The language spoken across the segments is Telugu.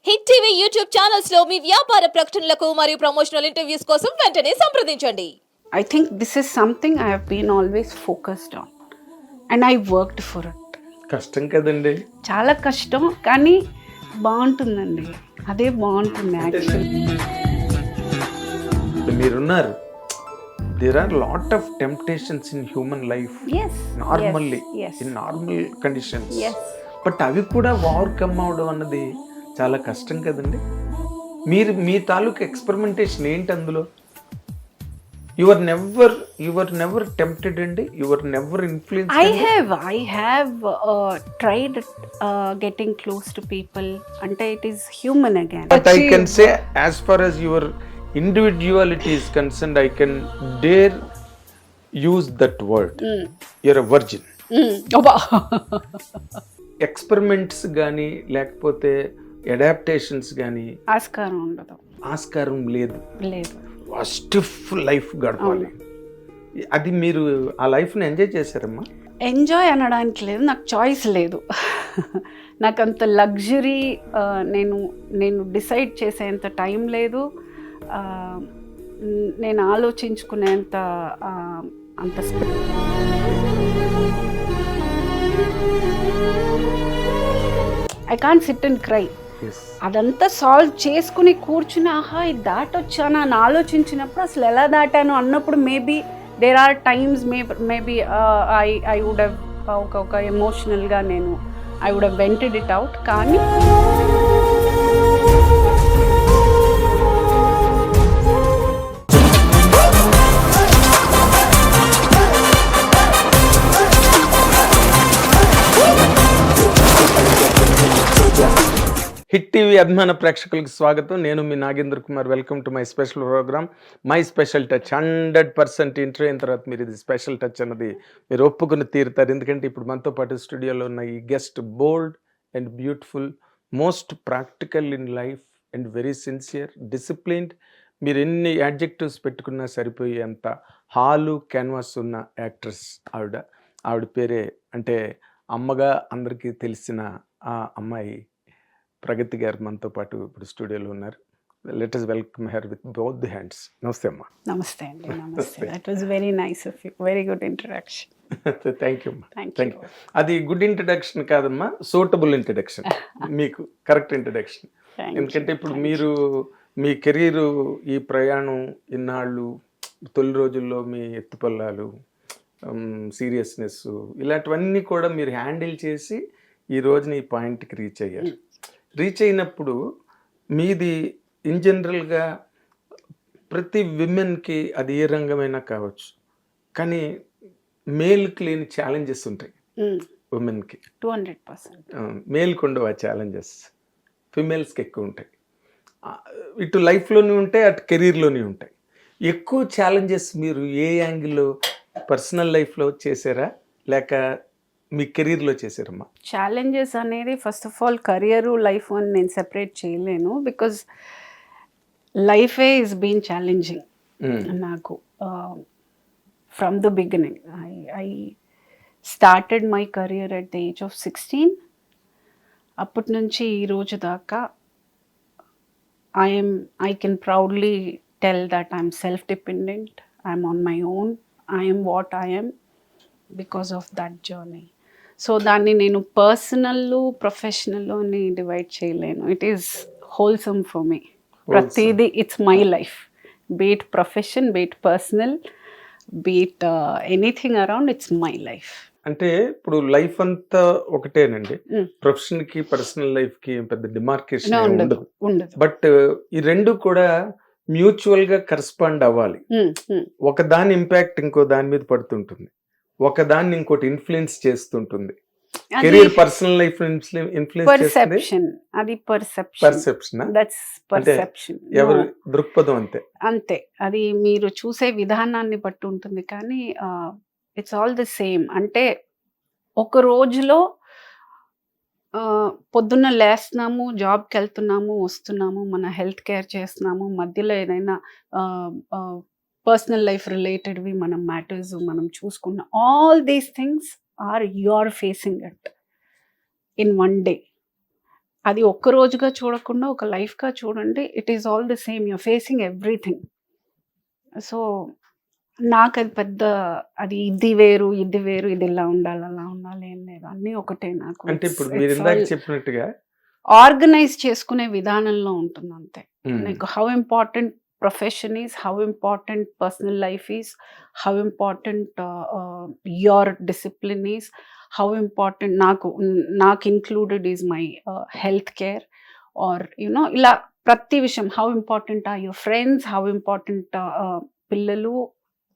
హిట్ టీవీ యూట్యూబ్ ఛానల్స్ లో మీ వ్యాపార ప్రకటనలకు మరియు ప్రమోషనల్ ఇంటర్వ్యూస్ కోసం వెంటనే సంప్రదించండి. I think this is something I have been always focused on and I worked for it. కష్టం కదండి. చాలా కష్టం కానీ బాగుంటుందండి, అదే బాగుంటుంది యాక్చువల్లీ. మీరున్నారు. There are lot of temptations in human life normally in normal conditions, but అవి కూడా ఓవర్కమ్ అవడం అన్నది చాలా కష్టం కదండి. మీరు మీ తాలూకు ఎక్స్పెరిమెంటేషన్ ఏంటి అందులో? You were never tempted and you were never influenced. I have tried getting close to people and it is human again. But I can say as far as your individuality is concerned, I can dare use that word. You're a virgin. Experiments గానీ లేకపోతే అడాప్టేషన్స్ గానీ ఆస్కారం లేదు. స్టిఫ్ లైఫ్ గడపాలి. అది మీరు ఆ లైఫ్ని ఎంజాయ్ చేశారమ్మా? ఎంజాయ్ అనడానికి లేదు, నాకు చాయిస్ లేదు. నాకు అంత లగ్జరీ నేను డిసైడ్ చేసేంత టైం లేదు, నేను ఆలోచించుకునేంత అంత I can't SIT and cry. అదంతా సాల్వ్ చేసుకుని కూర్చుని ఆహా ఇది దాటొచ్చాను అని ఆలోచించినప్పుడు అసలు ఎలా దాటాను అన్నప్పుడు maybe there are times maybe I would have ఒక ఎమోషనల్గా I would have vented it out. కానీ హిట్ టీవీ అభిమాన ప్రేక్షకులకు స్వాగతం. నేను మీ Nagendra Kumar. Welcome to my special programme my special touch. 100% interview అయిన తర్వాత మీరు ఇది స్పెషల్ టచ్ అన్నది మీరు ఒప్పుకుని తీరుతారు. ఎందుకంటే ఇప్పుడు మనతో పాటు స్టూడియోలో ఉన్న ఈ guest bold and beautiful, most practical in life and very sincere, disciplined. మీరు ఎన్ని యాడ్జెక్టివ్స్ పెట్టుకున్నా సరిపోయేంత హాలు క్యాన్వాస్ ఉన్న యాక్ట్రెస్ ఆవిడ పేరే అంటే అమ్మగా అందరికీ తెలిసిన ఆ అమ్మాయి ప్రగతి గారు మనతో పాటు ఇప్పుడు స్టూడియోలో ఉన్నారు. Let us welcome her with both the hands. నమస్తే అమ్మా. నమస్తే అండి. నమస్తే. That was very nice of you. Very good introduction. Thank you అమ్మా. Thank you. అది గుడ్ ఇంట్రడక్షన్ కాదమ్మా, సూటబుల్ ఇంట్రడక్షన్. మీకు కరెక్ట్ ఇంట్రడక్షన్. ఎందుకంటే ఇప్పుడు మీరు మీ కెరీరు, ఈ ప్రయాణం, ఇన్నాళ్ళు తొలి రోజుల్లో మీ ఎత్తుపల్లాలు, సీరియస్నెస్, ఇలాంటివన్నీ కూడా మీరు హ్యాండిల్ చేసి ఈ రోజున ఈ పాయింట్కి రీచ్ అయ్యారు. రీచ్ అయినప్పుడు మీది ఇన్ జనరల్గా ప్రతి విమెన్కి అది ఏ రంగమైనా కావచ్చు, కానీ మేల్కి లేని ఛాలెంజెస్ ఉంటాయి ఉమెన్కి. 200% మేల్కి ఉండవు ఆ ఛాలెంజెస్, ఫిమేల్స్కి ఎక్కువ ఉంటాయి. ఇటు లైఫ్లోనే ఉంటాయి, అటు కెరీర్లోనే ఉంటాయి. ఎక్కువ ఛాలెంజెస్ మీరు ఏ యాంగిల్లో పర్సనల్ లైఫ్లో చేశారా లేక మీ కెరీర్లో చేశారమ్మా? ఛాలెంజెస్ అనేది first of all career life అని నేను సెపరేట్ చేయలేను, బికాజ్ లైఫే ఈజ్ బీన్ ఛాలెంజింగ్ నాకు from the beginning. I started my career at the age of 16. అప్పటి నుంచి ఈ రోజు దాకా I can proudly tell that I'm self-dependent, I'm on my own, I am what I am because of that journey. So దాన్ని నేను పర్సనల్ ప్రొఫెషనల్ అని డివైడ్ చేయలేను. It is wholesome for me. ప్రతిదీ it's my life, be it profession, be it personal, be it anything around, it's my life. అంటే ఇప్పుడు లైఫ్ అంతా ఒకటేనండి, ప్రొఫెషన్కి పర్సనల్ లైఫ్కి పెద్ద డిమార్కేషన్ ఉండదు. బట్ ఈ రెండు కూడా మ్యూచువల్గా కరెస్పాండ్ అవ్వాలి. ఒక దాని ఇంపాక్ట్ ఇంకో దాని మీద పడుతుంటుంది, ఒక దాన్ని ఇంకోటి ఇన్ఫ్లుయెన్స్ చేస్తుంటుంది. కెరీర్ పర్సనల్ లైఫ్ పర్సెప్షన్, అది పర్సెప్షన్, దట్స్ పర్సెప్షన్, ఎవరి దృక్పథం అంతే. అది మీరు చూసే విధానాన్ని బట్టి ఉంటుంది, కానీ ఇట్స్ ఆల్ ది సేమ్. అంటే ఒక రోజులో పొద్దున్న లేస్తున్నాము, జాబ్కి వెళ్తున్నాము, వస్తున్నాము, మన హెల్త్ కేర్ చేస్తున్నాము, మధ్యలో ఏదైనా పర్సనల్ లైఫ్ రిలేటెడ్వి మనం మ్యాటర్స్ మనం చూసుకున్న, all these things are you are facing it in one day. అది ఒక్క రోజుగా చూడకుండా ఒక లైఫ్గా చూడండి. It is all the same, you're facing everything. So నాకు అది పెద్ద, అది ఇది వేరు ఇది వేరు, ఇది ఇలా ఉండాలి అలా ఉండాలి ఏం లేదు, అన్నీ ఒకటే నాకు. అంటే ఇప్పుడు మీరు ఇందాక చెప్పినట్టుగా ఆర్గనైజ్ చేసుకునే విధానంలో ఉంటుంది అంతే. Like how important profession is, how important personal life is, how important your discipline is, how important నాకు included is my health care or you know ఇలా ప్రతి విషయం. How important are your friends, how important పిల్లలు,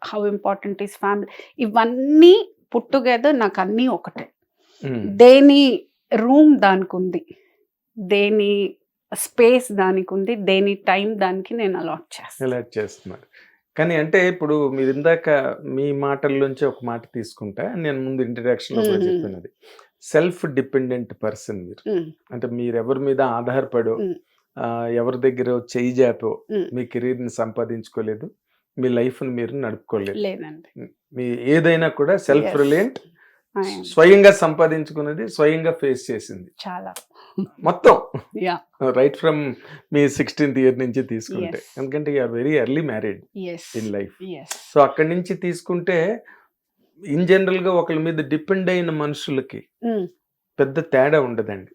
హౌ ఇంపార్టెంట్ ఈజ్ ఫ్యామిలీ, ఇవన్నీ పుట్ టుగెదర్ నాకు అన్నీ ఒకటే. దేని రూమ్ దానికి ఉంది, దేని స్పేస్ దానికి ఉంది, దేని టైం దానికి నేను అలాట్ చేస్తున్నారు. కానీ అంటే ఇప్పుడు మీరు ఇందాక మీ మాటల్లోంచి ఒక మాట తీసుకుంటా, నేను ముందు ఇంట్రడక్షన్ లో కూడా చెప్పినది, సెల్ఫ్ డిపెండెంట్ పర్సన్ మీరు. అంటే మీరు ఎవరి మీద ఆధారపడో, ఎవరి దగ్గర చెయ్యి జాపో మీ కెరీర్ ని సంపాదించుకోలేదు, మీ లైఫ్ ని మీరు నడుపుకోలేదు. మీ ఏదైనా కూడా సెల్ఫ్ రిలయంట్, స్వయంగా సంపాదించుకున్నది, స్వయంగా ఫేస్ చేసింది చాలా మొత్తం, right from me 16th year నుంచి తీసుకుంటే. ఎందుకంటే you're very early married in life. So అక్కడి నుంచి తీసుకుంటే ఇన్ జనరల్ గా ఒకళ్ళ మీద డిపెండ్ అయిన మనుషులకి పెద్ద తేడా ఉండదండి.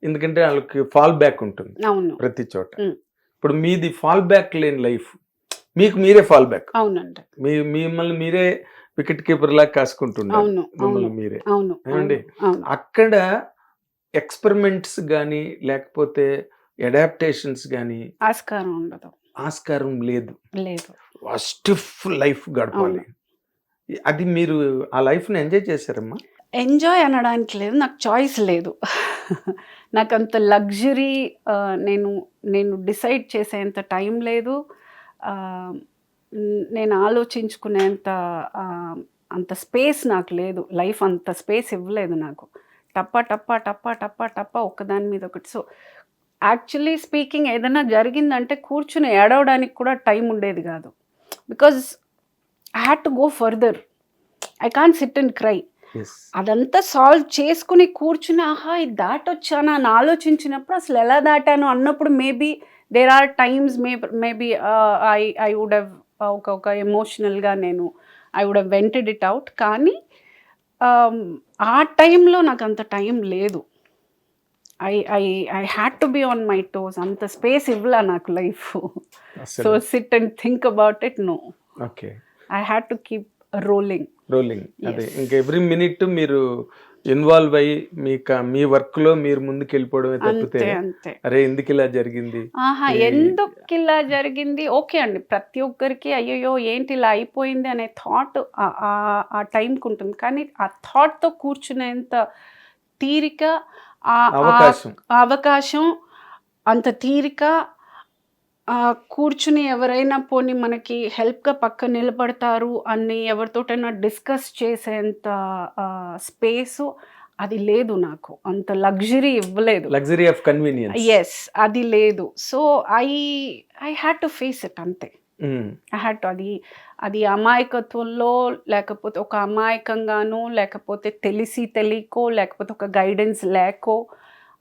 ఎందుకంటే వాళ్ళకి ఫాల్ బ్యాక్ ఉంటుంది ప్రతి చోట. ఇప్పుడు మీది ఫాల్ బ్యాక్ లేని లైఫ్, మీకు మీరే ఫాల్ బ్యాక్. అవునండి. మిమ్మల్ని మీరే వికెట్ కీపర్ లాగా కాసుకుంటున్నారు, మిమ్మల్ని మీరే. ఏమండి అక్కడ ఎక్స్పెరిమెంట్స్ కానీ లేకపోతే అడాప్టేషన్స్ కానీ ఆస్కారం ఉండదు, ఆస్కారం లేదు. లేదు, స్టిఫ్ లైఫ్ గడపాలి. అది మీరు ఆ లైఫ్ ని ఎంజాయ్ చేశారమ్మా? ఎంజాయ్ అనడానికి లేదు, నాకు చాయిస్ లేదు. నాకు అంత లగ్జరీ నేను డిసైడ్ చేసేంత టైం లేదు, నేను ఆలోచించుకునేంత అంత స్పేస్ నాకు లేదు. లైఫ్ అంత స్పేస్ ఇవ్వలేదు నాకు. టప్ప టప్ప టప్ప టప్ప టప్ప ఒకదాని మీద ఒకటి. సో యాక్చువల్లీ స్పీకింగ్ ఏదైనా జరిగిందంటే కూర్చుని ఏడవడానికి కూడా టైం ఉండేది కాదు. Because I had to go further, I can't SIT and cry. అదంతా సాల్వ్ చేసుకుని కూర్చుని ఆహా ఇది దాటొచ్చానా అని ఆలోచించినప్పుడు అసలు ఎలా దాటాను అన్నప్పుడు maybe there are times maybe I would have ఒక ఎమోషనల్గా I would have vented it out. కానీ ఆ టైంలో నాకు అంత టైం లేదు. I had to be on my toes. అంత స్పేస్ ఇవ్వలా నాకు life. So sit and think about it, no. Okay, I had to keep rolling. అదే ఇంకా ఎవ్రీ మినిట్ మీరు ఇన్వాల్వ్ అయ్యి మీ వర్క్ లో మీరు ముందుకు వెళ్ళిపోవడమే తప్పితే అరే ఎందుకు ఇలా జరిగింది, ఎందుకు ఇలా జరిగింది ఓకే అండి, ప్రతి ఒక్కరికి అయ్యో ఏంటి ఇలా అయిపోయింది అనే థాట్ ఆ టైంకి ఉంటుంది. కానీ ఆ థాట్తో కూర్చునేంత తీరిక, అవకాశం, అంత తీరిక, కూర్చుని ఎవరైనా పోనీ మనకి హెల్ప్గా పక్క నిలబడతారు అని ఎవరితోటైనా డిస్కస్ చేసేంత స్పేసు అది లేదు నాకు. అంత లగ్జరీ ఇవ్వలేదు, లగ్జరీ ఆఫ్ కన్వీనియన్స్. ఎస్, అది లేదు. So I had to face it అంతే. I had to. అది అమాయకత్వంలో, లేకపోతే ఒక అమాయకంగానో, లేకపోతే తెలియకో, లేకపోతే ఒక గైడెన్స్ లేకో,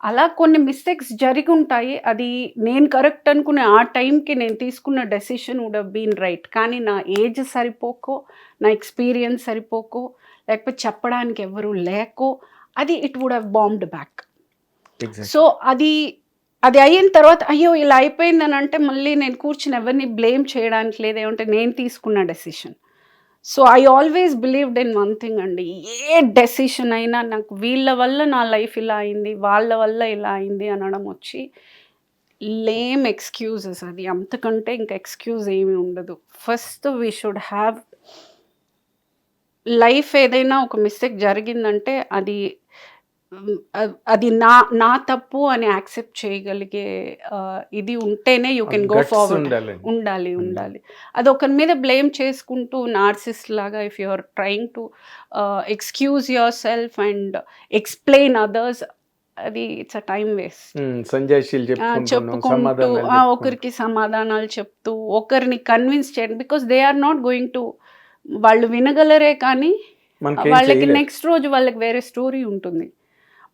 అలా కొన్ని మిస్టేక్స్ జరిగి ఉంటాయి. అది నేను కరెక్ట్ అనుకునే ఆ టైంకి నేను తీసుకున్న decision would have been right. కానీ నా ఏజ్ సరిపోకో, నా ఎక్స్పీరియన్స్ సరిపోకో, లేకపోతే చెప్పడానికి ఎవరు లేకో, అది it would have bombed back. So అది అయిన తర్వాత అయ్యో ఇలా అయిపోయిందని అంటే మళ్ళీ నేను కూర్చుని ఎవరిని బ్లేమ్ చేయడానికి లేదు, ఏమంటే నేను తీసుకున్న decision. So I always believed in one thing అండి, ఏ డెసిషన్ అయినా నాకు వీళ్ళ వల్ల నా లైఫ్ ఇలా అయింది, వాళ్ళ వల్ల ఇలా అయింది అనడం వచ్చి లేమ్ ఎక్స్క్యూజెస్. అది అంతకంటే ఇంకా ఎక్స్క్యూజ్ ఏమీ ఉండదు. First we should have life. ఏదైనా ఒక మిస్టేక్ జరిగిందంటే అది నా తప్పు అని యాక్సెప్ట్ చేయగలిగే ఇది ఉంటేనే యూ కెన్ గో ఫార్వర్డ్. ఉండాలి. అది ఒకరి మీద బ్లేమ్ చేసుకుంటూ నార్సిస్ట్ లాగా if you are trying to excuse yourself and explain others, అది ఇట్స్ అ టైం వేస్ట్. చెప్పుకుంటూ ఒకరికి సమాధానాలు చెప్తూ ఒకరిని కన్విన్స్ చేయండి. Because they are not going to, వాళ్ళు వినగలరే కానీ వాళ్ళకి నెక్స్ట్ రోజు వాళ్ళకి వేరే స్టోరీ ఉంటుంది.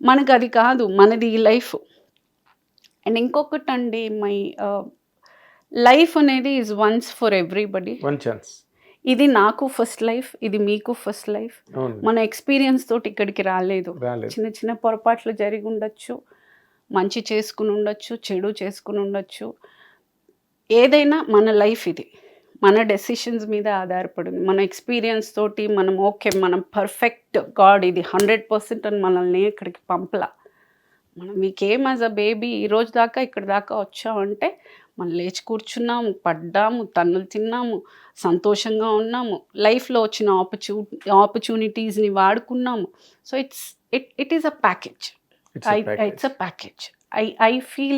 మనకు అది కాదు, మనది ఈ లైఫ్. అండ్ ఇంకొకటండి, మై లైఫ్ అనేది is once for everybody. One chance. ఇది నాకు ఫస్ట్ లైఫ్, ఇది మీకు ఫస్ట్ లైఫ్. మన ఎక్స్పీరియన్స్ తోటి ఇక్కడికి రాలేదు. చిన్న చిన్న పొరపాట్లు జరిగి ఉండొచ్చు, మంచి చేసుకుని ఉండొచ్చు, చెడు చేసుకుని ఉండొచ్చు. ఏదైనా మన లైఫ్ ఇది, మన డెసిషన్స్ మీద ఆధారపడింది. మన ఎక్స్పీరియన్స్ తోటి మనం ఓకే, మనం పర్ఫెక్ట్, గాడ్ ఇది 100% అని మనల్ని ఇక్కడికి పంపలా. మనం మీకేం యాజ్ అ బేబీ ఈ రోజు దాకా ఇక్కడ దాకా వచ్చామంటే మనం లేచి కూర్చున్నాము, పడ్డాము, తన్నులు తిన్నాము, సంతోషంగా ఉన్నాము, లైఫ్లో వచ్చిన ఆపర్చునిటీస్ని వాడుకున్నాము. So it is a package. It's a package. I feel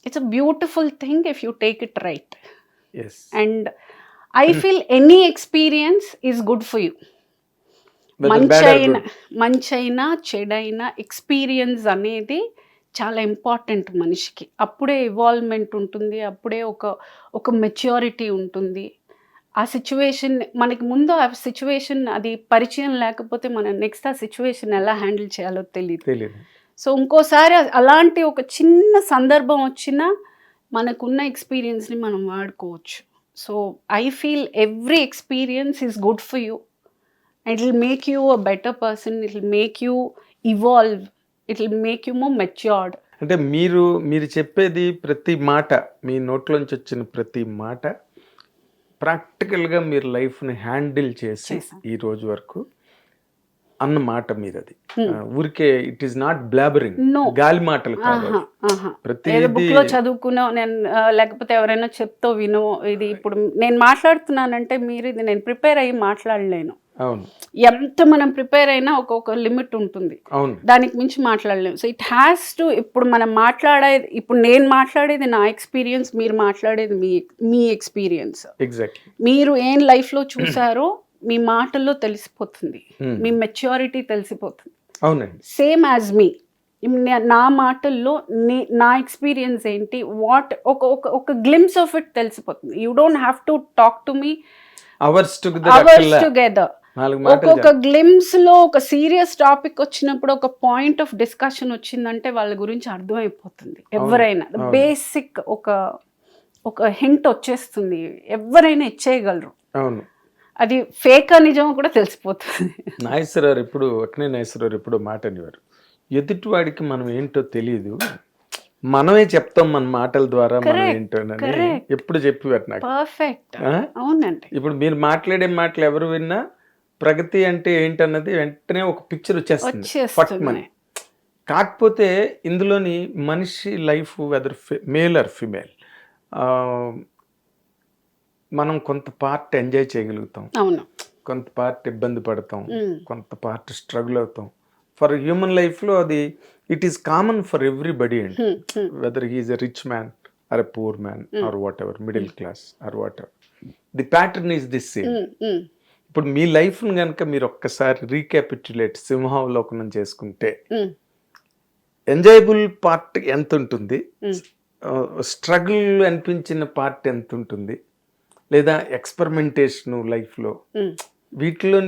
it's a beautiful thing if you take it right. Yes. And I feel any experience is good for you. మంచైనా చెడైనా ఎక్స్పీరియన్స్ అనేది చాలా ఇంపార్టెంట్ మనిషికి. అప్పుడే ఇవాల్వ్మెంట్ ఉంటుంది, అప్పుడే ఒక మెచ్యూరిటీ ఉంటుంది. ఆ సిచ్యువేషన్ మనకి ముందు, ఆ సిచ్యువేషన్ అది పరిచయం లేకపోతే మనం నెక్స్ట్ ఆ సిచ్యువేషన్ ఎలా హ్యాండిల్ చేయాలో తెలియదు. సో ఇంకోసారి అలాంటి ఒక చిన్న సందర్భం వచ్చినా మనకున్న ఎక్స్పీరియన్స్ని మనం వాడుకోవచ్చు. So I feel every experience is good for you. It will make you a better person, it will make you evolve, it will make you more matured. అంటే మీరు చెప్పేది ప్రతి మాట, మీ నోట్లోంచి వచ్చిన ప్రతి మాట ప్రాక్టికల్గా మీరు లైఫ్ని హ్యాండిల్ చేసి ఈ రోజు వరకు అన్న మాట మీదది. ఊరికే ఇట్ ఈస్ నాట్ బ్లాబరింగ్, గాలి మాటలు కాదు. ప్రతి బుక్ లో చదువుకున్నా నేను, లేకపోతే ఎవరైనా చెప్తో వినో, ఇది ఇప్పుడు నేను మాట్లాడుతున్నానంటే మీరు ఇది నేను ప్రిపేర్ అయ్యి మాట్లాడలేను. అవును, ఎంత మనం ప్రిపేర్ అయినా ఒక్కొక్క లిమిట్ ఉంటుంది, దానికి మించి మాట్లాడలేము. సో ఇట్ హ్యాస్ టు, ఇప్పుడు మనం మాట్లాడేది, ఇప్పుడు నేను మాట్లాడేది నా ఎక్స్పీరియన్స్, మీరు మాట్లాడేది మీ ఎక్స్పీరియన్స్. ఎగ్జాక్ట్లీ. మీరు ఏం లైఫ్లో చూసారో మీ మాటల్లో తెలిసిపోతుంది, మీ మెచ్యూరిటీ తెలిసిపోతుంది. అవునండి. సేమ్ యాజ్ మీ, నా మాటల్లో నా ఎక్స్పీరియన్స్ ఏంటి, వాట్ ఒక గ్లిమ్స్ ఆఫ్ ఇట్ తెలిసిపోతుంది. You don't have to talk to me hours together. ఒక్కొక్క గ్లిమ్స్ లో ఒక సీరియస్ టాపిక్ వచ్చినప్పుడు, ఒక పాయింట్ ఆఫ్ డిస్కషన్ వచ్చిందంటే వాళ్ళ గురించి అర్థమైపోతుంది. ఎవరైనా బేసిక్ ఒక హింట్ వచ్చేస్తుంది, ఎవరైనా ఇచ్చేయగలరు. అవును, అది ఫేక్ నిజం కూడా తెలిసిపోతుంది. నాగేశ్వరరావు ఎప్పుడు మాట అనేవారు, ఎదుటివాడికి మనం ఏంటో తెలియదు, మనమే చెప్తాం మన మాటల ద్వారా మనం ఏంటోనని ఎప్పుడు చెప్పేవారు నాకు. పర్ఫెక్ట్. అవునండి. ఇప్పుడు మీరు మాట్లాడే మాటలు ఎవరు విన్నా ప్రగతి అంటే ఏంటన్నది వెంటనే ఒక పిక్చర్ వచ్చేస్తుంది. కాకపోతే ఇందులోని మనిషి life weather male or female, మనం కొంత పార్ట్ ఎంజాయ్ చేయగలుగుతాం, కొంత పార్ట్ ఇబ్బంది పడతాం, కొంత పార్ట్ స్ట్రగుల్ అవుతాం. ఫర్ హ్యూమన్ లైఫ్లో అది it is common for everybody and whether he is a rich man or a poor man or whatever, middle class or whatever, the pattern is this same. ఇప్పుడు మీ లైఫ్ను కనుక మీరు ఒక్కసారి రీక్యాపిట్యులేట్, సింహావలోకనం చేసుకుంటే ఎంజాయబుల్ పార్ట్ ఎంత ఉంటుంది, స్ట్రగుల్ అనిపించిన పార్ట్ ఎంత ఉంటుంది, లేదా ఎక్స్పెరిమెంటేషన్ లైఫ్లో, వీటిలో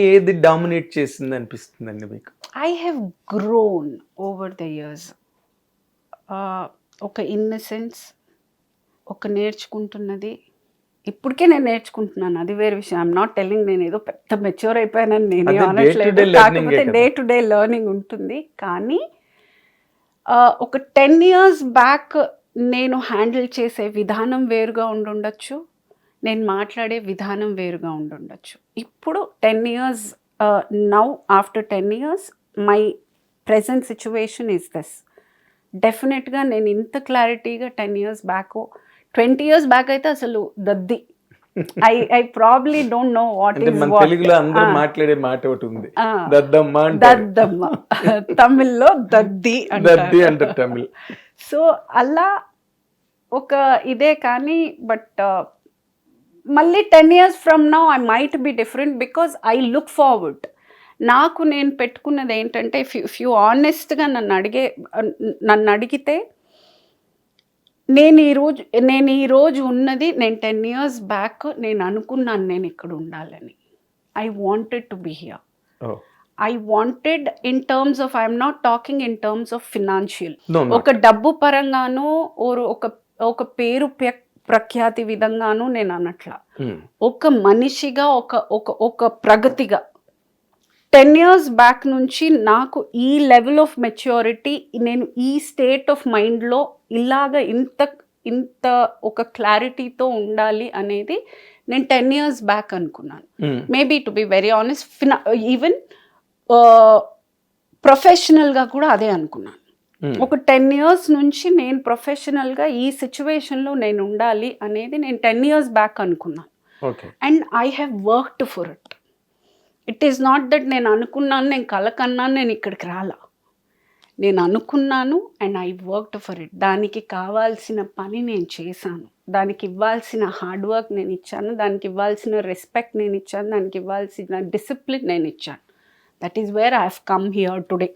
ఏది డామినేట్ చేసింది అనిపిస్తుందండి మీకు? I have grown over the years. ఒక ఇన్నసెన్స్, ఒక నేర్చుకుంటున్నది, ఇప్పటికే నేను నేర్చుకుంటున్నాను, అది వేరే విషయం. ఐఎమ్ నాట్ టెల్లింగ్ నేను ఏదో పెద్ద మెచ్యూర్ అయిపోయానని నేను అనట్లేదు, కాకపోతే డే టు డే లెర్నింగ్ ఉంటుంది. కానీ ఒక 10 years బ్యాక్ నేను హ్యాండిల్ చేసే విధానం వేరుగా ఉండుండొచ్చు, నేను మాట్లాడే విధానం వేరుగా ఉండుండొచ్చు. ఇప్పుడు 10 years now, after 10 years my present situation is this. డెఫినెట్గా నేను ఇంత క్లారిటీగా 10 years బ్యాక్, 20 years బ్యాక్ అయితే అసలు దద్ది. I probably don't know what is what. తెలుగులో అందరూ మాట్లాడే మాట ఒకటి ఉంది, దద్దమ్మ. దద్దమ్మ తమిళ్లో దద్ది అంటారు తమిళ్. సో అలా ఒక ఇదే. కానీ బట్ మళ్ళీ 10 years from now I might be different, because I look forward. నాకు నేను పెట్టుకున్నది ఏంటంటే, ఇఫ్ యూ ఆనెస్ట్గా నన్ను అడిగితే, నేను ఈరోజు ఉన్నది నేను 10 years బ్యాక్ నేను అనుకున్నాను నేను ఇక్కడ ఉండాలని. I wanted to be here. I wanted in terms of I'm not talking in terms of financial, No, no. ఒక డబ్బు పరంగాను ఓర్ ఒక పేరు ప్రఖ్యాతి విధంగాను నేను అనట్లా. ఒక మనిషిగా ఒక ప్రగతిగా 10 years బ్యాక్ నుంచి నాకు ఈ లెవెల్ ఆఫ్ మెచ్యూరిటీ, నేను ఈ స్టేట్ ఆఫ్ మైండ్లో ఇలాగ ఇంత ఒక క్లారిటీతో ఉండాలి అనేది నేను 10 years బ్యాక్ అనుకున్నాను. Maybe to be very honest even ప్రొఫెషనల్గా కూడా అదే అనుకున్నాను. ఒక 10 years నుంచి నేను ప్రొఫెషనల్గా ఈ సిచ్యువేషన్లో నేను ఉండాలి అనేది నేను 10 years బ్యాక్ అనుకున్నాను. And I have worked for it. It is not that నేను అనుకున్నాను, నేను కలకన్నాను, నేను ఇక్కడికి రాలా. నేను అనుకున్నాను and I worked for it. దానికి కావాల్సిన పని నేను చేశాను, దానికి ఇవ్వాల్సిన హార్డ్ వర్క్ నేను ఇచ్చాను, దానికి ఇవ్వాల్సిన రెస్పెక్ట్ నేను ఇచ్చాను, దానికి ఇవ్వాల్సిన డిసిప్లిన్ నేను ఇచ్చాను. That is where I have come here today.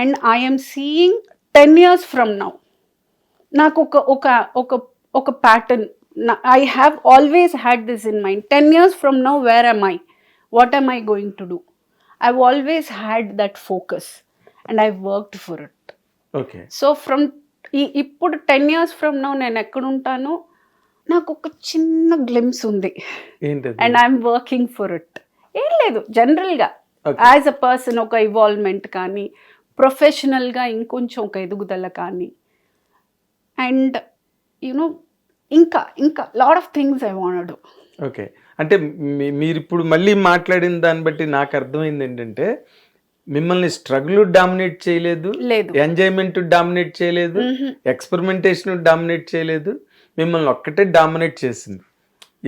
And I'm seeing 10 years from now నాకు ఒక pattern. I have always had this in mind. 10 years from now where am I? What am I going to do? I've always had that focus and I've worked for it. Okay. So from ఇప్పుడు 10 years from now నేను ఎక్కడ ఉంటానో నాకు ఒక చిన్న గ్లిమ్స్ ఉంది. And I'm working for it. ఏం లేదు, జనరల్గా యాజ్ అ పర్సన్ ఒక ఇవాల్వ్మెంట్ కానీ, ప్రొఫెషనల్గా ఇంకొంచెం ఒక ఎదుగుదల కానీ, అండ్ యునో ఇంకా lot of things I want to do. Okay, అంటే మీరు ఇప్పుడు మళ్ళీ మాట్లాడిన దాన్ని బట్టి నాకు అర్థమైంది ఏంటంటే, మిమ్మల్ని స్ట్రగుల్ డామినేట్ చేయలేదు, ఎంజాయ్మెంట్ డామినేట్ చేయలేదు, ఎక్స్పెరిమెంటేషన్ డామినేట్ చేయలేదు, మిమ్మల్ని ఒక్కటే డామినేట్ చేసింది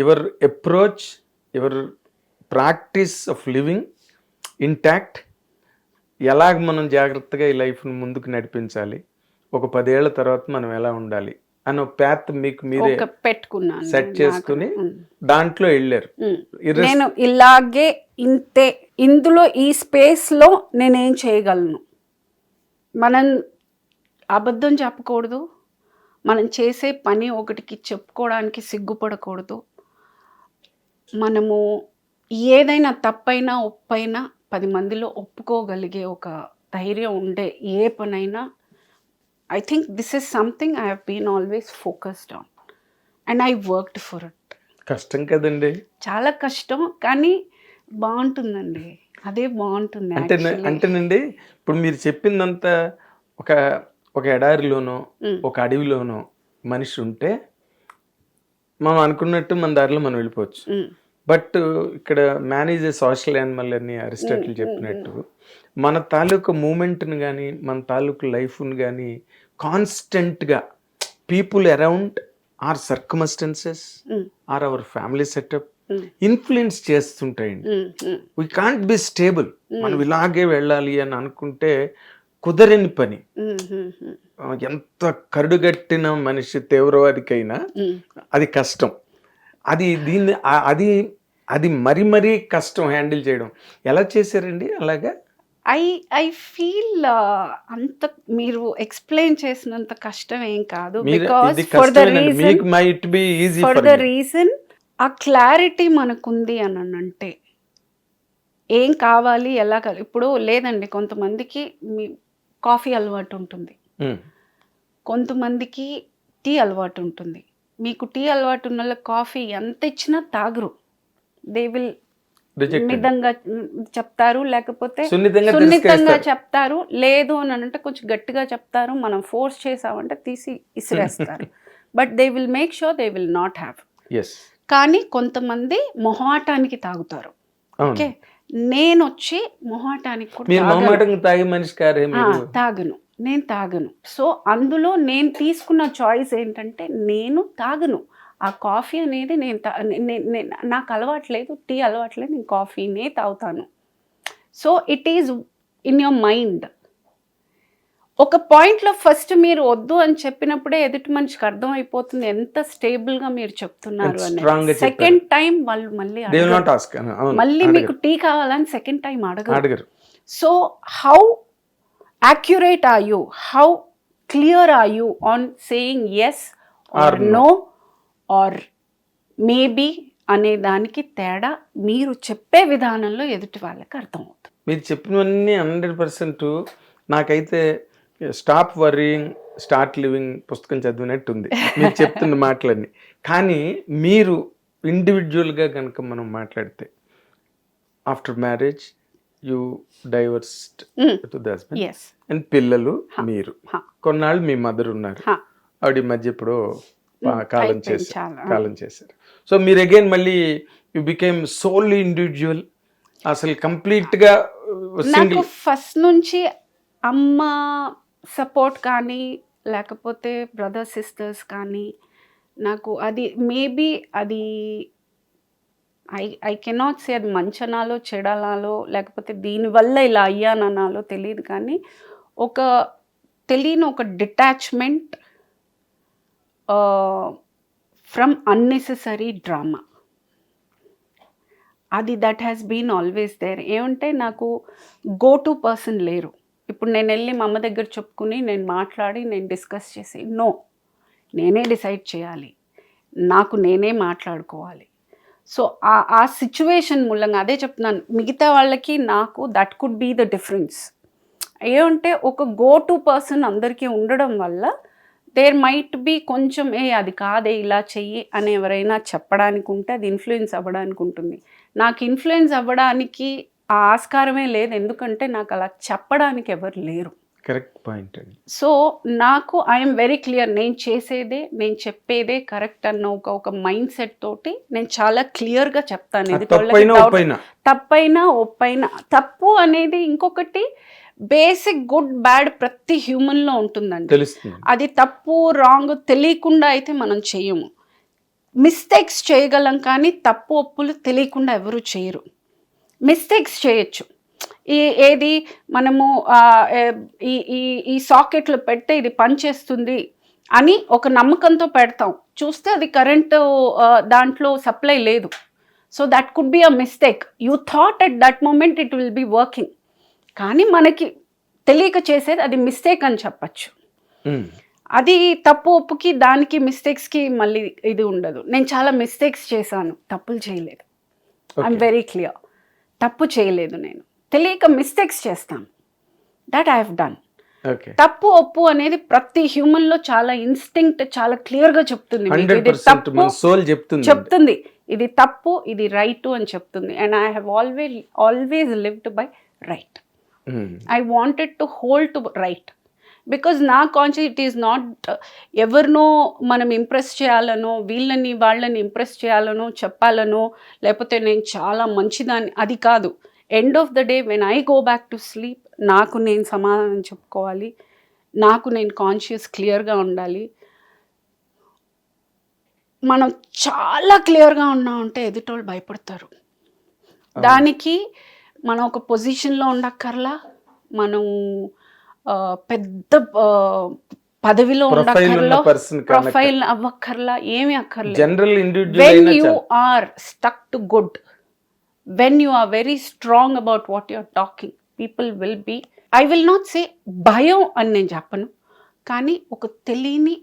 your approach, your practice of living intact. ఎలాగ మనం జాగ్రత్తగా ఈ లైఫ్ను ముందుకు నడిపించాలి, ఒక 10 ఏళ్ల తర్వాత మనం ఎలా ఉండాలి అని ఒక ప్యాత్ మీకు మీరే పెట్టుకున్నాను, సెట్ చేసుకుని దాంట్లో వెళ్ళారు. నేను ఇలాగే ఇందులో ఈ స్పేస్లో నేనేం చేయగలను. మనం అబద్ధం చెప్పకూడదు, మనం చేసే పని ఒకటికి చెప్పుకోవడానికి సిగ్గుపడకూడదు. మనము ఏదైనా తప్పైనా ఒప్పైనా 10 మందిలో ఒప్పుకోగలిగే ఒక ధైర్యం ఉండే ఏ పనైనా, I think this is something I have been always focused on and I worked for it. కష్టం కదండి, చాలా కష్టం, కానీ బాగుంటుందండి, అదే బాగుంటుంది. అంటేనండి ఇప్పుడు మీరు చెప్పిందంతా ఒక ఎడారిలోనో ఒక అడవిలోనో మనిషి ఉంటే మనం అనుకున్నట్టు మన దారిలో మనం వెళ్ళిపోవచ్చు. బట్ ఇక్కడ మేనేజ్ ఏ సోషల్ యానిమల్ అని అరిస్టాటిల్ చెప్పినట్టు మన తాలూకు మూమెంట్ని కానీ మన తాలూకు లైఫ్ని కానీ కాన్స్టెంట్గా people around or circumstances or our family setup influence చేస్తుంటాయండి. We can't be stable. మనం ఇలాగే వెళ్ళాలి అని అనుకుంటే కుదరని పని. ఎంత కరుడుగట్టిన మనిషి తీవ్రవాదికైనా అది కష్టం. అది మరీ కష్టం హ్యాండిల్ చేయడం. ఎలా చేశారండి అలాగా? ఐ ఫీల్ అంత మీరు ఎక్స్ప్లెయిన్ చేసినంత కష్టం ఏం కాదు. బికాస్ ఫర్ ద రీజన్ ఆ క్లారిటీ మనకుంది అని అంటే ఏం కావాలి, ఎలా కావాలి. ఇప్పుడు లేదండి, కొంతమందికి మీ కాఫీ అలవాటు ఉంటుంది, కొంతమందికి టీ అలవాటు ఉంటుంది. మీకు టీ అలవాటు ఉన్న కాఫీ ఎంత ఇచ్చినా తాగరు. దే విల్ మితంగా చెప్తారు, లేకపోతే సున్నితంగా చెప్తారు. లేదు అని అంటే కొంచెం గట్టిగా చెప్తారు. మనం ఫోర్స్ చేసామంటే తీసి ఇసిరేస్తారు. But they will make sure they will not have. కానీ కొంతమంది మొహాటానికి తాగుతారు. ఓకే, నేను వచ్చి మొహాటానికి తాగను, నేను తాగను. సో అందులో నేను తీసుకున్న చాయిస్ ఏంటంటే నేను తాగను. ఆ కాఫీ అనేది నాకు అలవాట్లేదు, టీ అలవాట్లేదు, నేను కాఫీనే తాగుతాను. So it is in your mind. ఒక పాయింట్లో ఫస్ట్ మీరు వద్దు అని చెప్పినప్పుడే ఎదుటి మనిషికి అర్థం అయిపోతుంది ఎంత స్టేబుల్గా మీరు చెప్తున్నారు అని. సెకండ్ టైం వాళ్ళు మళ్ళీ మీకు టీ కావాలని సెకండ్ టైం అడగరు. So how accurate are you, how clear are you on saying yes or no or maybe అనే దానికి తేడా మీరు చెప్పే విధానంలో ఎదుటి వాళ్ళకి అర్థమవుతుంది. మీరు చెప్పినవన్నీ 100% నాకైతే స్టాప్ వర్రింగ్ స్టార్ట్ లివింగ్ పుస్తకం చదివినట్టు ఉంది మీరు చెప్తున్న మాటలన్నీ. కానీ మీరు ఇండివిజువల్గా కనుక మనం మాట్లాడితే after marriage you divorced to the husband yes and పిల్లలు మీరు హా. కొన్నాళ్ళు మీ మదర్ ఉన్నారు, హా. ఆవిడ ఈ మధ్య ఇప్పుడు కాలం అయిపోయింది చేశారు చాలా. కాలం చేశారు. సో మీరు అగైన్ మళ్ళీ యు బికేమ్ సోల్లీ ఇండివిజువల్, అసలు కంప్లీట్గా నాకు సింగిల్. ఫస్ట్ నుంచి అమ్మ సపోర్ట్ కానీ లేకపోతే బ్రదర్ సిస్టర్స్ కానీ నాకు అది మేబీ అది ఐ కెనాట్ సే అది మంచనాలో చెడలాలో లేకపోతే దీనివల్ల ఇలా అయ్యాననాలో తెలియదు, కానీ ఒక తెలియని ఒక డిటాచ్మెంట్ ఫ్రమ్ అన్నెసెసరీ డ్రామా, అది that has been always there. ఏమంటే నాకు గో టు పర్సన్ లేరు. ఇప్పుడు నేను వెళ్ళి మా అమ్మ దగ్గర చెప్పుకుని నేను మాట్లాడి నేను డిస్కస్ చేసి నో, నేనే డిసైడ్ చేయాలి, నాకు నేనే మాట్లాడుకోవాలి. సో ఆ సిచ్యువేషన్ మూలంగా అదే చెప్తున్నాను, మిగతా వాళ్ళకి నాకు that could be the difference. ఏమంటే ఒక గో టు పర్సన్ అందరికీ ఉండడం వల్ల దేర్ మైట్ బి కొంచెం అది కాదే ఇలా చెయ్యి అని ఎవరైనా చెప్పడానికి ఉంటే అది ఇన్ఫ్లుయెన్స్ అవ్వడానికి ఉంటుంది. నాకు ఇన్ఫ్లుయెన్స్ అవ్వడానికి ఆ ఆస్కారమే లేదు, ఎందుకంటే నాకు అలా చెప్పడానికి ఎవరు లేరు. కరెక్ట్ పాయింట్ అండి. సో నాకు ఐఎమ్ వెరీ క్లియర్, నేను చేసేదే నేను చెప్పేదే కరెక్ట్ అన్న ఒక మైండ్ సెట్ తోటి నేను చాలా క్లియర్గా చెప్తాను. ఇది తప్పైనా ఒప్పైనా, తప్పు అనేది ఇంకొకటి బేసిక్ గుడ్ బ్యాడ్ ప్రతి హ్యూమన్లో ఉంటుందండి. తెలుస్తుంది. అది తప్పు రాంగ్ తెలియకుండా అయితే మనం చేయము. మిస్టేక్స్ చేయగలం కానీ తప్పు ఒప్పులు తెలియకుండా ఎవరు చేయరు. మిస్టేక్స్ చేయొచ్చు. ఏది మనము ఈ సాకెట్లు పెడితే ఇది పనిచేస్తుంది అని ఒక నమ్మకంతో పెడతాం, చూస్తే అది కరెంటు దాంట్లో సప్లై లేదు. So that could be a mistake. You thought at that moment it will be working, కానీ మనకి తెలియక చేసేది అది మిస్టేక్ అని చెప్పచ్చు. అది తప్పు ఒప్పుకి దానికి మిస్టేక్స్కి మళ్ళీ ఇది ఉండదు. నేను చాలా మిస్టేక్స్ చేశాను, తప్పులు చేయలేదు. ఐఎమ్ వెరీ క్లియర్, తప్పు చేయలేదు. నేను తెలియక మిస్టేక్స్ చేస్తాను, దట్ ఐ హ్యావ్ డన్. తప్పు ఒప్పు అనేది ప్రతి హ్యూమన్ లో చాలా ఇన్స్టింక్ట్, చాలా క్లియర్ గా చెప్తుంది. చెప్తుంది ఇది తప్పు, ఇది రైట్ అని చెప్తుంది. And I have always lived by right. I wanted to hold to right, because నా కాన్షియస్ ఇట్ ఈస్ నాట్ ఎవరినో మనం ఇంప్రెస్ చేయాలనో వాళ్ళని ఇంప్రెస్ చేయాలనో చెప్పాలనో లేకపోతే నేను చాలా మంచిదాన్ని, అది కాదు. End of the day when I go back to sleep, నాకు నేను సమాధానం చెప్పుకోవాలి, నాకు నేను కాన్షియస్ క్లియర్గా ఉండాలి. మనం చాలా క్లియర్గా ఉన్నామంటే ఎదుటోళ్ళు భయపడతారు. దానికి మనం ఒక పొజిషన్లో ఉండక్కర్లా, మనం పెద్ద పదవిలో ఉండక్కర్లా, ప్రొఫైల్ అవ్వక్కర్లా, ఏమి అక్కర్లేదు. When you are stuck to good, when you are very strong about what you're talking, people will be, I will not say భయం అని నేను చెప్పను, కానీ ఒక తెలియని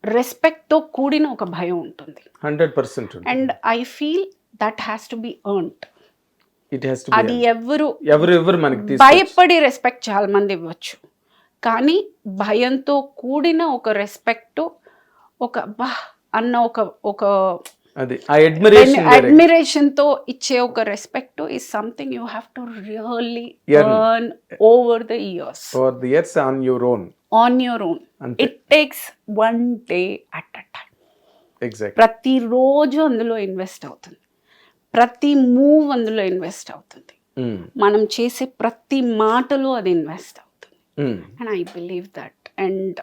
రెస్పెక్ట్తో కూడిన ఒక భయం ఉంటుంది. 100%. And I feel that has to be earned. అది ఎవరు మనకి భయపడి రెస్పెక్ట్ చాలా మంది ఇవ్వచ్చు, కానీ భయంతో కూడిన ఒక రెస్పెక్ట్, ఒక బా అన్న ఒక అడ్మిరేషన్ తో ఇచ్చే ఒక respect is something you have to really earn over the years on your own. It takes one day at a time. ప్రతిరోజు అందులో ఇన్వెస్ట్ అవుతుంది, ప్రతి మూవ్ అందులో ఇన్వెస్ట్ అవుతుంది, మనం చేసే ప్రతి మాటలో అది ఇన్వెస్ట్ అవుతుంది. And I believe that and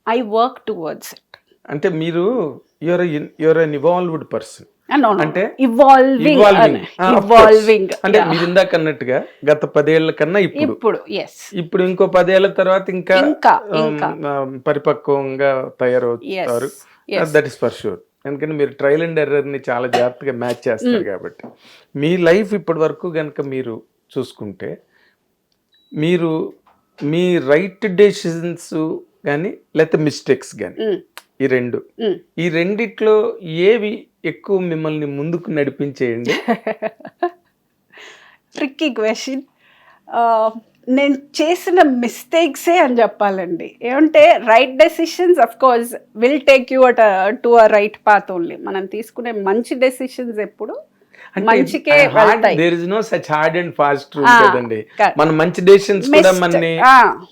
I work towards it. అంటే మీరు you're an evolved person. అంటే ఇవాల్వింగ్ అంటే మీరు ఇందాక అన్నట్టుగా గత 10 ఏళ్ల కన్నా ఇప్పుడు ఇంకో 10 ఏళ్ల తర్వాత ఇంకా పరిపక్వంగా తయారవుతారు. That is for sure. ఎందుకంటే మీరు ట్రయల్ అండ్ ఎర్రర్ ని చాలా జాగ్రత్తగా మ్యాచ్ చేస్తారు కాబట్టి. మీ లైఫ్ ఇప్పటి వరకు కనుక మీరు చూసుకుంటే మీరు మీ రైట్ డెసిషన్స్ కానీ లేకపోతే మిస్టేక్స్ కానీ ఈ రెండిట్లో ఏవి ఎక్కువ మిమ్మల్ని ముందుకు నడిపించేయండి? Tricky question. నేను చేసిన మిస్టేక్సే అని చెప్పాలండి. ఏమంటే right decisions of course will take you to a right path only. మనం తీసుకునే మంచి డెసిషన్స్ ఎప్పుడు మంచికే వెళ్తాయి. There is no such hard and fast rule Ah, కదండి. correct. మన మంచి డెసిషన్స్ కూడా మనని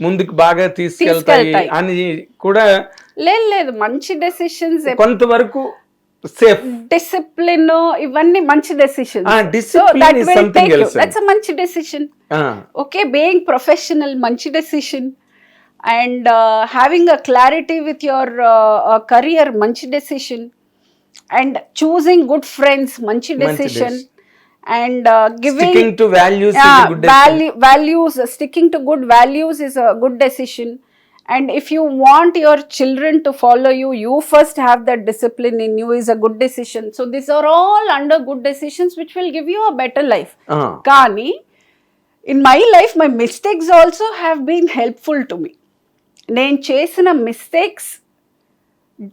ముందుకు బాగా తీసుకెళ్తాయి అని కూడా లేదు మంచి డెసిషన్స్ కొంతవరకు సేఫ్. డిసిప్లిన్ ఇవన్నీ మంచి decisions. Discipline is something else. That's a మంచి డెసిషన్. ఓకే, బీయింగ్ ప్రొఫెషనల్ మంచి decision, and having a clarity with your career మంచి decision, and choosing good friends మంచి decision, and giving Sticking to values is a good decision. values, sticking to good values is a good decision. And if you want your children to follow you, you first have that discipline in you is a good decision. So these are all under good decisions which will give you a better life. Ah. Kani, in my life, my mistakes also have been helpful to me. నేను చేసిన మిస్టేక్స్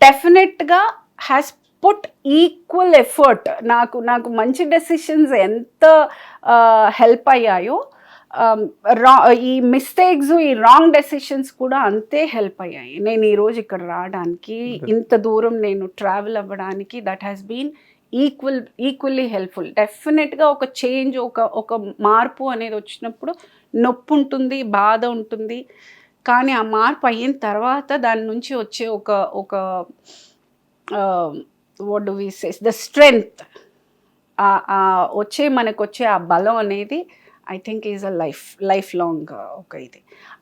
డెఫినెట్గా హ్యాస్ పుట్ ఈక్వల్ ఎఫర్ట్. నాకు మంచి డెసిషన్స్ ఎంత హెల్ప్ అయ్యాయో, ఈ మిస్టేక్స్, ఈ రాంగ్ డెసిషన్స్ కూడా అంతే హెల్ప్ అయ్యాయి. నేను ఈరోజు ఇక్కడ రావడానికి, ఇంత దూరం నేను ట్రావెల్ అవ్వడానికి, that has been equally helpful. డెఫినెట్గా ఒక చేంజ్, ఒక మార్పు అనేది వచ్చినప్పుడు నొప్పి ఉంటుంది, బాధ ఉంటుంది. కానీ ఆ మార్పు అయిన తర్వాత దాని నుంచి వచ్చే ఒక what do we say, the strength, మనకు వచ్చే ఆ బలం అనేది I think is a life long ఒక ఇది.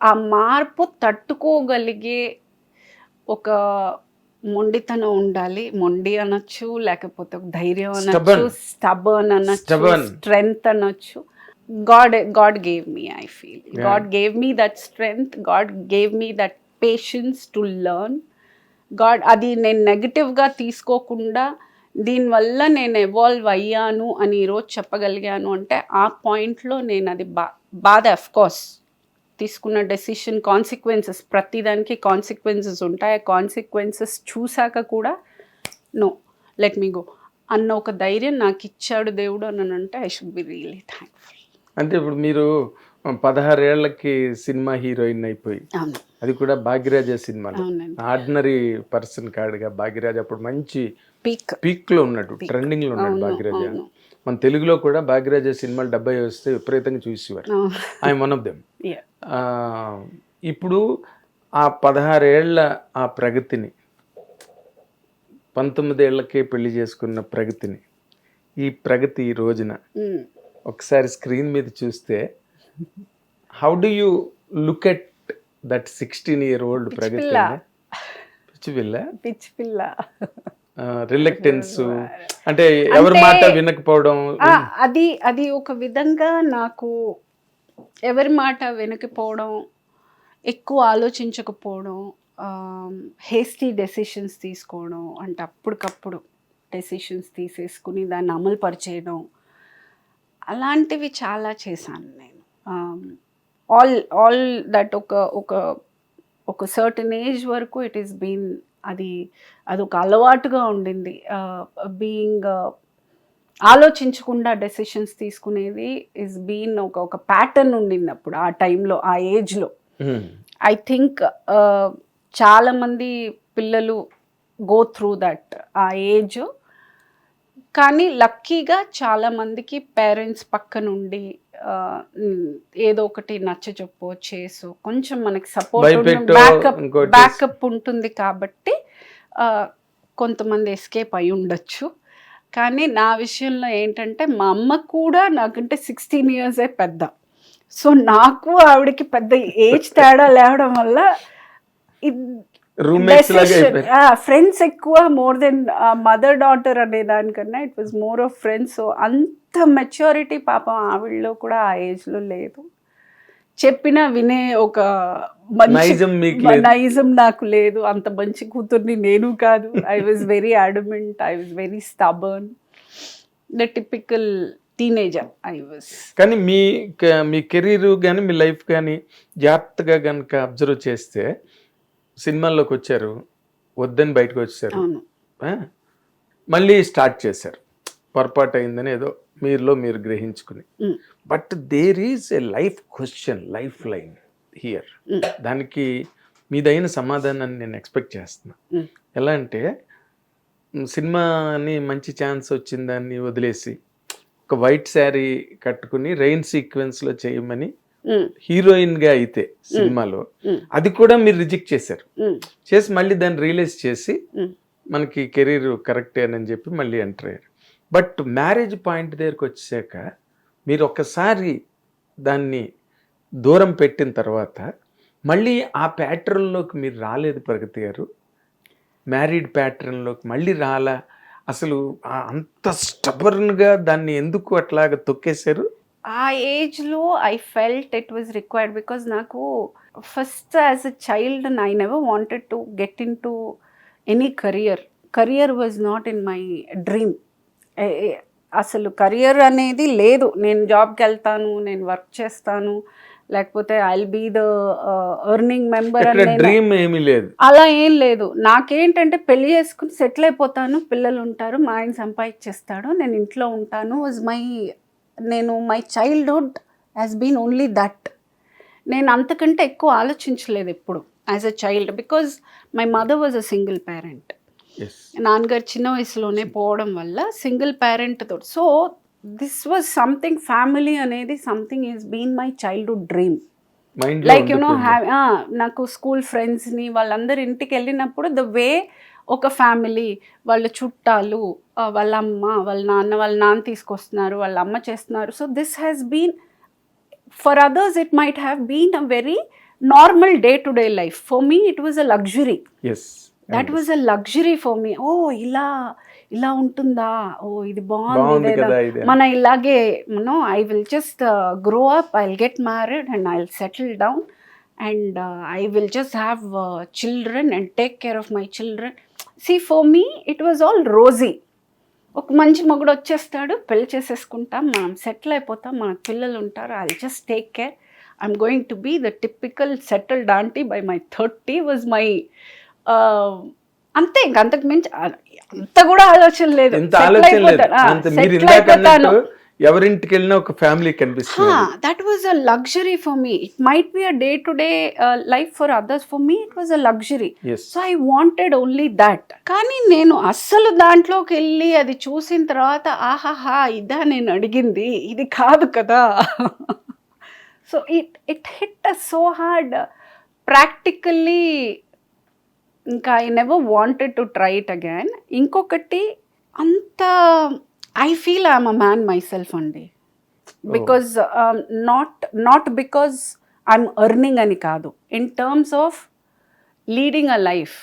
ఆ మార్పు తట్టుకోగలిగే ఒక మొండితనం ఉండాలి. మొండి అనొచ్చు, లేకపోతే ఒక ధైర్యం అనొచ్చు, స్టబర్న్ అనొచ్చు, స్ట్రెంగ్త్ అనొచ్చు. God gave me, I feel. Yeah. God gave me that strength. God gave me that patience to learn. God, అది నేను నెగటివ్గా తీసుకోకుండా దీనివల్ల నేను ఎవాల్వ్ అయ్యాను అని ఈరోజు చెప్పగలిగాను అంటే ఆ పాయింట్లో నేను అది బాధ, అఫ్కోర్స్ తీసుకున్న డెసిషన్ కాన్సిక్వెన్సెస్, ప్రతిదానికి కాన్సిక్వెన్సెస్ ఉంటాయి. ఆ కాన్సిక్వెన్సెస్ చూశాక కూడా నో, లెట్ మీ గో అన్న ఒక ధైర్యం నాకు ఇచ్చాడు దేవుడు అని అంటే I should be really thankful. అంటే ఇప్పుడు మీరు 16 ఏళ్లకి సినిమా హీరోయిన్ అయిపోయి, అది కూడా భాగ్యరాజ సినిమాలో. ఆర్డినరీ పర్సన్ కాడుగా భాగ్యరాజ అప్పుడు మంచి పీక్ లో ఉన్నాడు, ట్రెండింగ్ లో ఉన్నాడు భాగ్యరాజ. మన తెలుగులో కూడా భాగ్యరాజ సినిమాలు 70 వస్తే విపరీతంగా చూసేవారు. I'm one of them. ఇప్పుడు ఆ 16 ఏళ్ల ఆ ప్రగతిని, 19 ఏళ్లకే పెళ్లి చేసుకున్న ప్రగతిని, ఈ ప్రగతి ఈ రోజున ఒకసారి స్క్రీన్ మీద చూస్తే how do you look at that 16-year-old ప్రగతి? పిచ్చి పిల్ల రిలక్టెన్స్, అంటే ఎవరి మాట వినకపోవడం. అది ఒక విధంగా నాకు ఎవరి మాట వినకపోవడం, ఎక్కువ ఆలోచించకపోవడం, హేస్టీ డెసిషన్స్ తీసుకోవడం, అంటే అప్పటికప్పుడు డెసిషన్స్ తీసేసుకుని దాన్ని అమలు పరిచేయడం, అలాంటివి చాలా చేశాను నేను. ఆల్ దట్ ఒక సర్టన్ ఏజ్ వరకు ఇట్ ఈస్ బీన్, అదొక అలవాటుగా ఉండింది. బీయింగ్ ఆలోచించకుండా డెసిషన్స్ తీసుకునేది ఇస్ బీన్ ఒక ప్యాటర్న్ ఉండింది అప్పుడు, ఆ టైంలో, ఆ ఏజ్లో. ఐ థింక్ చాలామంది పిల్లలు గో త్రూ దట్ ఆ ఏజ్. కానీ లక్కీగా చాలామందికి పేరెంట్స్ పక్కనుండి ఏదో ఒకటి నచ్చ చెప్పో చేసు కొంచెం మనకి సపోర్ట్, బ్యాకప్ ఉంటుంది కాబట్టి కొంతమంది ఎస్కేప్ అయి ఉండొచ్చు. కానీ నా విషయంలో ఏంటంటే మా అమ్మ కూడా నాకంటే 16 years పెద్ద. సో నాకు ఆవిడకి పెద్ద ఏజ్ తేడా లేవడం వల్ల ఫ్రెండ్స్ ఎక్కువ, మోర్ దెన్ మదర్ డాటర్ అనే దానికన్నా it was more of friends. So అంత మెచ్యూరిటీ పాపం ఆవిడలో కూడా ఆ ఏజ్లో లేదు. చెప్పినా వినే ఒక నైజం నాకు లేదు. అంత మంచి కూతుర్ని నేను కాదు. I was very adamant, I was very stubborn, the typical teenager I was. కానీ మీ కెరీర్ కానీ మీ లైఫ్ కానీ జాగ్రత్తగా కనుక అబ్జర్వ్ చేస్తే, సినిమాల్లోకి వచ్చారు, వద్దని బయటకు వచ్చారు, మళ్ళీ స్టార్ట్ చేశారు. పొరపాటు అయిందని ఏదో మీరులో మీరు గ్రహించుకుని, but there is a life question, life line here. దానికి మీదైన సమాధానాన్ని నేను ఎక్స్పెక్ట్ చేస్తున్నా. ఎలా అంటే సినిమాని మంచి ఛాన్స్ వచ్చిందాన్ని వదిలేసి ఒక వైట్ శారీ కట్టుకుని రెయిన్ సీక్వెన్స్లో చేయమని హీరోయిన్గా అయితే సినిమాలో అది కూడా మీరు రిజెక్ట్ చేశారు. చేసి మళ్ళీ దాన్ని రియలైజ్ చేసి మనకి కెరీర్ కరెక్టే అని చెప్పి మళ్ళీ ఎంటర్ అయ్యారు. బట్ మ్యారేజ్ పాయింట్ దగ్గరికి వచ్చాక మీరు ఒక్కసారి దాన్ని దూరం పెట్టిన తర్వాత మళ్ళీ ఆ ప్యాటర్న్లోకి మీరు రాలేదు ప్రగతి గారు. మ్యారీడ్ ప్యాటర్న్లోకి మళ్ళీ రాలా. అసలు అంత స్టబర్న్గా దాన్ని ఎందుకు అట్లాగా తొక్కేశారు? ఆ ఏజ్లో I felt it was required because నాకు first as a child I never wanted to get into any career was not in my dream. అసలు కెరియర్ అనేది లేదు. నేను జాబ్కి వెళ్తాను, నేను వర్క్ చేస్తాను, లేకపోతే I will be the earning member dream ఏమీ లేదు, అలా ఏం లేదు. నాకేంటంటే పెళ్లి చేసుకుని సెటిల్ అయిపోతాను, పిల్లలు ఉంటారు, మా ఆయన సంపాదించేస్తాడు, నేను ఇంట్లో ఉంటాను. Was my childhood has been only that. నేను అంతకంటే ఎక్కువ ఆలోచించలేదు ఎప్పుడు as a child because my mother was a single parent. నాన్నగారు చిన్న వయసులోనే పోవడం వల్ల సింగిల్ పేరెంట్ తోటి. So this was something, family అనేది something is been my childhood dream. Like you know నాకు స్కూల్ ఫ్రెండ్స్ని వాళ్ళందరి ఇంటికి వెళ్ళినప్పుడు ద వే ఒక ఫ్యామిలీ, వాళ్ళ చుట్టాలు, వాళ్ళ అమ్మ, వాళ్ళ నాన్న తీసుకొస్తున్నారు, వాళ్ళ అమ్మ చేస్తున్నారు. So this has been for others it might have been a very normal day to day life. For me it was a luxury. That was a luxury for me. ఓ ఇలా ఉంటుందా, ఓ ఇది బాగుంది, మన ఇలాగే I will just grow up, I will get married and I will settle down and I will just have children and take care of my children. See for me it was all rosy. ఒక మంచి మగుడు వచ్చేస్తాడు, పెళ్లి చేసేసుకుంటాం, మనం సెటిల్ అయిపోతాం, మన పిల్లలు ఉంటారు, I just take care, I'm going to be the typical settled aunty by my 30 was my అంతే. ఇంక అంతకు మించి అంత కూడా ఆలోచన లేదు. ఎవరింటికి వెళ్ళినా ఒక ఫ్యామిలీ కనిపిస్తుంది. That was a luxury for me. It might be a day to day life for others, for me it was a luxury. So I wanted only that. కానీ నేను అస్సలు దాంట్లోకి వెళ్ళి అది చూసిన తర్వాత ఆహాహా ఇదా నేను అడిగింది, ఇది కాదు కదా. So it hit so hard practically. ఇంకా I never wanted to try it again. ఇంకొకటి అంత I feel I'm a man myself అండి. Because not because I'm earning అని కాదు, in terms of leading a life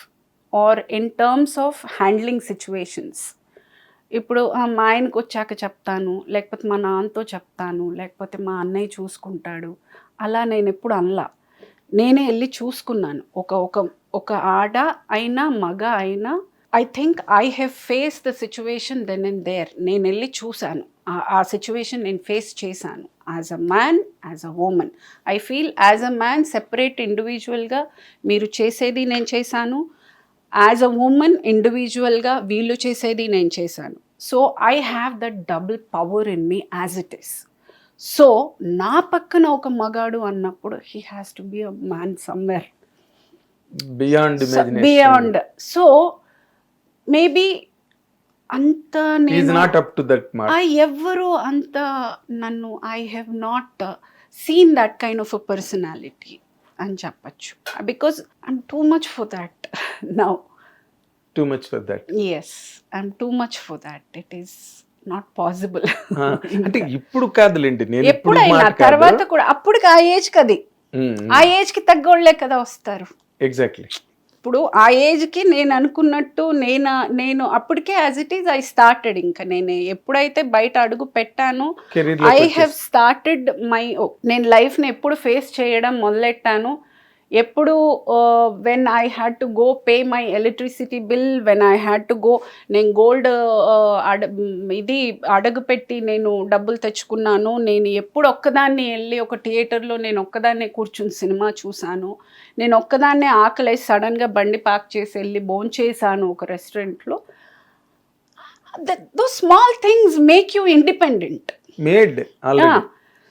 or in terms of handling situations. ఇప్పుడు మా ఆయనకు వచ్చాక చెప్తాను, లేకపోతే మా నాన్నతో చెప్తాను, లేకపోతే మా అన్నయ్య చూసుకుంటాడు, అలా నేను ఎప్పుడు అనలా. నేనే వెళ్ళి చూసుకున్నాను. ఒక ఆడ అయినా మగ అయినా I think I have face the situation then and there. నేను వెళ్ళి చూశాను, ఆ సిచ్యువేషన్ నేను ఫేస్ చేశాను. As a man, as a woman I feel as a man separate ఇండివిజువల్గా మీరు చేసేది నేను చేశాను, యాజ్ అ ఉమెన్ ఇండివిజువల్గా వీళ్ళు చేసేది నేను చేశాను. So I have that double power in me as it is. So నా పక్కన ఒక మగాడు అన్నప్పుడు he has to be a man somewhere beyond. So maybe అంత ఎవరు అంత నన్ను I have not seen that kind of a personality అని చెప్పచ్చు. Because I'm too much for that now. Too much for that. Yes, I'm too much for that. It is not possible. అంటే ఇప్పుడు కాదులేండి, నేను ఎప్పుడైనా తర్వాత కూడా అప్పటికి ఆ ఏజ్ కది, ఆ ఏజ్ కి తగ్గోళ్లే కదా వస్తారు. ఎగ్జాక్ట్లీ. ఇప్పుడు ఆ ఏజ్ కి నేను అనుకున్నట్టు నేను అప్పటికే as it is I started. ఇంకా నేను ఎప్పుడైతే బయట అడుగు పెట్టానో ఐ హ్యావ్ స్టార్టెడ్ నేను లైఫ్ని ఎప్పుడు ఫేస్ చేయడం మొదలెట్టాను. ఎప్పుడు when I had to go pay my electricity bill, when I had to go, నేను గోల్డ్ ఇది అడగు పెట్టి నేను డబ్బులు తెచ్చుకున్నాను. నేను ఎప్పుడు ఒక్కదాన్ని వెళ్ళి ఒక థియేటర్లో నేను ఒక్కదాన్నే కూర్చుని సినిమా చూశాను. నేను ఒక్కదాన్నే ఆకలేసి సడన్గా బండి పార్క్ చేసి వెళ్ళి భోంచేసాను ఒక రెస్టారెంట్లో. those small things make you independent. Made already.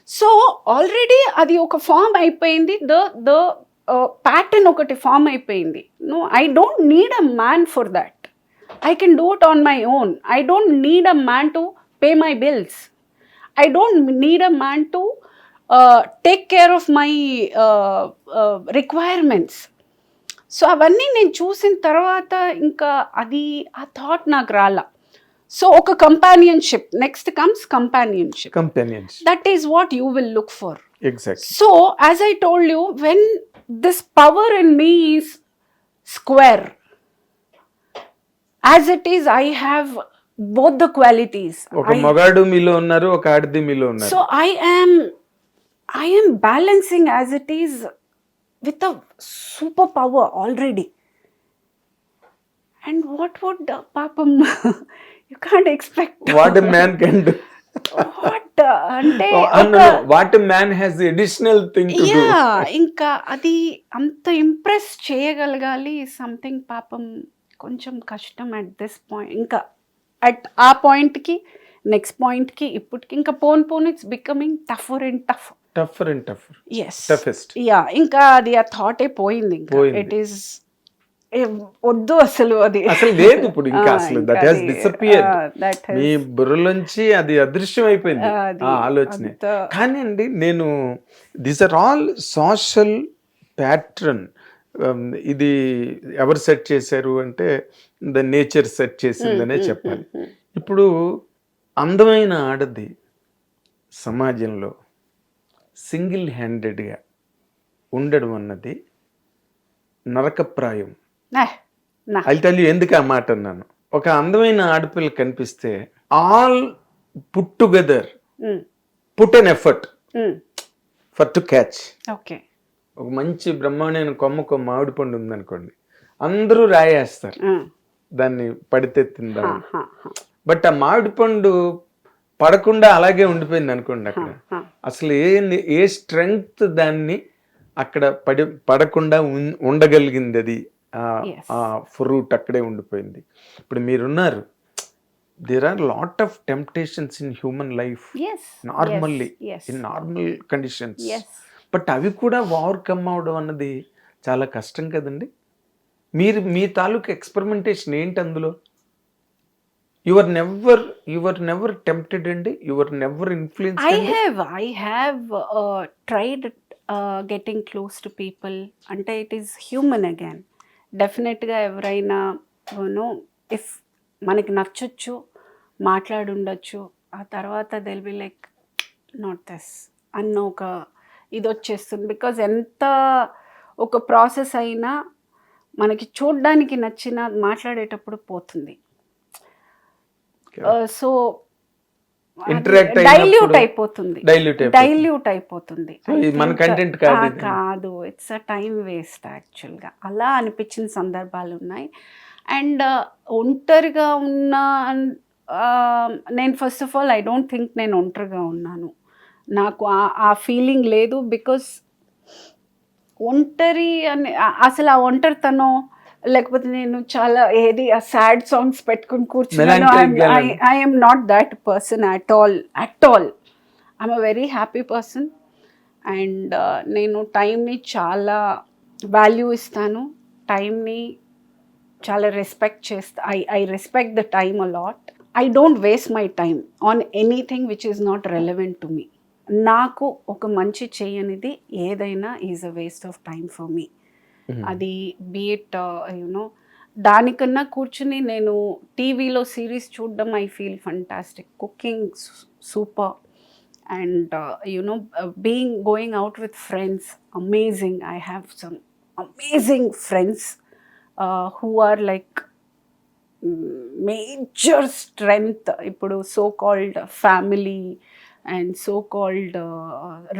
So already అది ఒక ఫామ్ అయిపోయింది, ద ప్యాటర్న్ ఒకటి ఫామ్ అయిపోయింది. No, I don't need a man for that. I can do it on my own. I don't need a man to pay my bills. I don't need a man to take care of my requirements. So అవన్నీ నేను చూసిన తర్వాత ఇంకా అది ఆ థాట్ నాకు రాలా. సో ఒక companionship, next comes companionship. Companionship, That is what you will look for. Exactly. So, as I told you, when this power in me is square, as it is, I have both the qualities. ఒక మగాడు మీలో ఉన్నారు, ఒక ఆడది మీలో ఉన్నారు. So I am balancing as it is with a superpower already. And what would Papam? You can't expect. What a man can do. What అంటే what man has the additional thing to do. ఇంకా అది అంత ఇంప్రెస్ చేయగలగాలి. సంథింగ్ పాపం కొంచెం కష్టం అట్ దిస్ పాయింట్. ఇంకా అట్ ఆ పాయింట్కి నెక్స్ట్ పాయింట్కి ఇప్పటికి ఇంకా పోన్ it's becoming tougher and tough. Tougher and tougher. Yes, toughest. Yeah, ఇంకా అది ఆ థాటే పోయింది. ఇంకా ఇట్ ఈస్ వద్దు అసలు, అది అసలు లేదు ఇప్పుడు ఇంకా అసలు. That has disappeared. మీ బుర్రలోంచి అది అదృశ్యం అయిపోయింది ఆ ఆలోచన. కానీ అండి నేను these are all social pattern. ఇది ఎవరు సెట్ చేశారు అంటే ద నేచర్ సెట్ చేసిందనే చెప్పాలి. ఇప్పుడు అందమైన ఆడది సమాజంలో సింగిల్ హ్యాండెడ్గా ఉండడం అన్నది నరకప్రాయం. ఐ టెల్ యు ఎందుకు ఆ మాట అన్నాను. ఒక అందమైన ఆడపిల్ల కనిపిస్తే all put together put an effort for to catch. Okay, ఒక మంచి బ్రహ్మాండమైన కొమ్మ మామిడి పండు ఉందనుకోండి, అందరూ రాయేస్తారు దాన్ని పడితే తిందాం. బట్ ఆ మామిడి పండు పడకుండా అలాగే ఉండిపోయింది అనుకోండి, అక్కడ అసలు ఏ స్ట్రెంగ్త్ దాన్ని అక్కడ పడకుండా ఉండగలిగింది. అది ఆ ఫ్రూట్ అక్కడే ఉండిపోయింది. ఇప్పుడు మీరున్నారు, there are lot of temptations in human life normally in normal conditions. But అవి కూడా ఓవర్కమ్ అవడం అన్నది చాలా కష్టం కదండి. మీ తాలూకు ఎక్స్పెరిమెంటేషన్ ఏంటి అందులో? You were never tempted అండి? You were never influenced? I have tried getting close to people. అంటే it is human again. డెఫినెట్గా ఎవరైనా ఇఫ్ మనకి నచ్చొచ్చు, మాట్లాడుండొచ్చు, ఆ తర్వాత they'll be like not this అన్న ఒక ఇది వచ్చేస్తుంది. బికాజ్ ఎంత ఒక ప్రాసెస్ అయినా మనకి చూడ్డానికి నచ్చిన మాట్లాడేటప్పుడు పోతుంది. సో డైల్యూట్ అయిపోతుంది. మన కంటెంట్ కాదు, ఇట్స్ అ టైం వేస్ట్ యాక్చువల్గా. అలా అనిపించిన సందర్భాలు ఉన్నాయి. అండ్ ఒంటరిగా ఉన్న నేను first of all I don't think నేను ఒంటరిగా ఉన్నాను. నాకు ఆ ఫీలింగ్ లేదు. బికాస్ ఒంటరి అని అసలు ఆ ఒంటరితనం, లేకపోతే నేను చాలా ఏది ఆ సాడ్ సాంగ్స్ పెట్టుకుని కూర్చున్నాను, I'm not that person at all. I'm a very happy person. And నేను టైంని చాలా వాల్యూ ఇస్తాను, టైంని చాలా రెస్పెక్ట్ చేస్తా. I respect the time a lot. I don't waste my time on anything which is not relevant to me. నాకు ఒక మంచి చేయనిది ఏదైనా is a waste of time for me. అది బీఇట్ యూనో, దానికన్నా కూర్చుని నేను టీవీలో సిరీస్ చూడడం I feel fantastic. Cooking super. And you know going out with friends, amazing. I have some amazing friends who are like major strength. ఇప్పుడు so called family and so called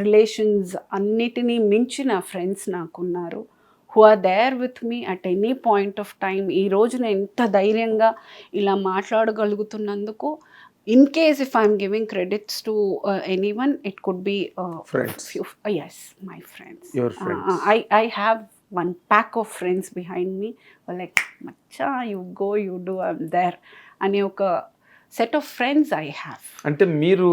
relations అన్నిటినీ మించిన friends నాకున్నారు, who are there with me at any point of time. ఈ రోజు నేను ఎంత ధైర్యంగా ఇలా మాట్లాడగలుగుతున్నందుకు, in case if I'm giving credits to anyone, it could be friends. Yes, my friends. Your friends. I have one pack of friends behind me. Like, macha, you go, you do, I'm there. అనే ఒక set of friends I have. అంటే మీరు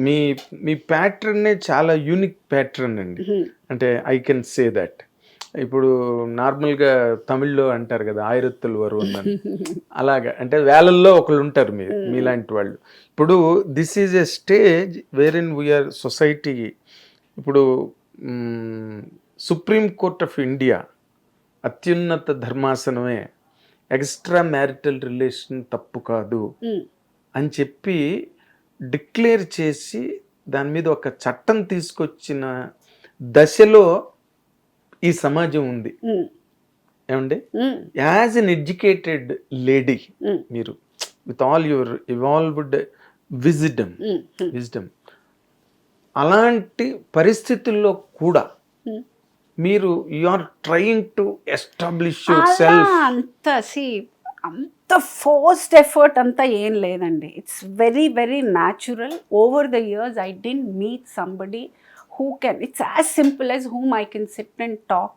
మీ మీ ప్యాటర్నే చాలా యూనిక్ ప్యాటర్న్ అండి. అంటే ఐ కెన్ సే దట్. ఇప్పుడు నార్మల్గా తమిళ్లో అంటారు కదా ఆయిరత్తులు వరుణ్ అని, అలాగా అంటే వేలల్లో ఒకళ్ళు ఉంటారు మీలాంటి వాళ్ళు. ఇప్పుడు this is a stage where in we're society. ఇప్పుడు సుప్రీం కోర్ట్ ఆఫ్ ఇండియా అత్యున్నత ధర్మాసనమే ఎక్స్ట్రా మ్యారిటల్ రిలేషన్ తప్పు కాదు అని చెప్పి డిక్లేర్ చేసి దాని మీద ఒక చట్టం తీసుకొచ్చిన దశలో ఈ సమాజం ఉంది. ఏమండి, యాజ్ ఎన్ ఎడ్యుకేటెడ్ లేడీ మీరు with all your evolved wisdom అలాంటి పరిస్థితుల్లో కూడా మీరు you are trying to establish yourself. అంత ఫోర్స్డ్ ఎఫర్ట్ అంతా ఏం లేదండి. It's very very natural. Over the years I didn't meet somebody who can, it's as simple as whom I can sit and talk,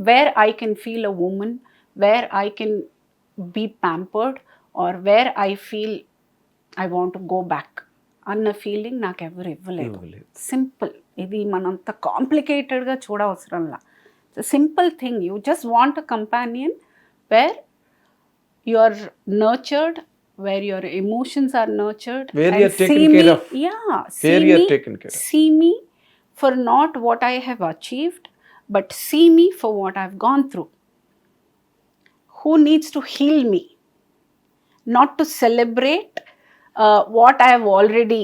where I can feel a woman, where I can be pampered, or where I feel I want to go back అన్న ఫీలింగ్ నాకు ఎవరు ఇవ్వలేదు. సింపుల్. ఇది మనంత కాంప్లికేటెడ్గా చూడవసరంలా. Simple thing. You just want a companion where you are nurtured, where your emotions are nurtured, where and you are taken care of. Where you are taken care of. See me for not what I have achieved, but see me for what I've gone through. Who needs to heal me, not to celebrate what I have already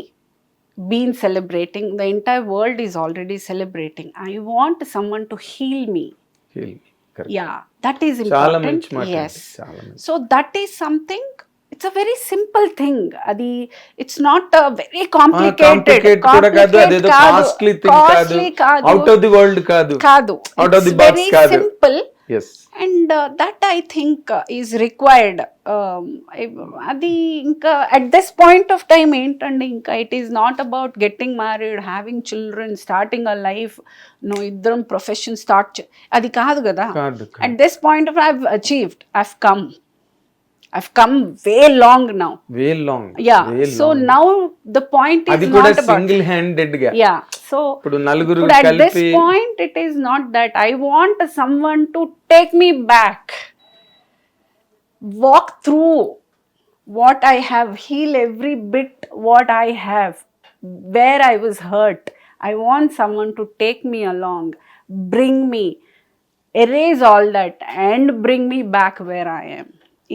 been celebrating. The entire world is already celebrating. I want someone to heal me. Correct. Yeah, that is important. Yes. So that is something. It's a very simple thing. Adi, it's not a very complicated kuda kaadu, adedo costly thing kaadu, out of the world kaadu, out of the box kaadu. kaadu. Simple. Yes. And that I think is required. Adi inka at this point of time entandi inka it is not about getting married, having children, starting a life. No, iddaram profession start. Adi kaadu kada. At this point of I've achieved. I've come way long now. Way long. Yeah. Way so long. now the point is adi not kuda about single handed ga. Yeah. So ipudu naluguru at kalpi this point it is not that I want someone to take me back, walk through what I have, heal every bit what I have, where I was hurt. I want someone to take me along, bring me, erase all that and bring me back where I am.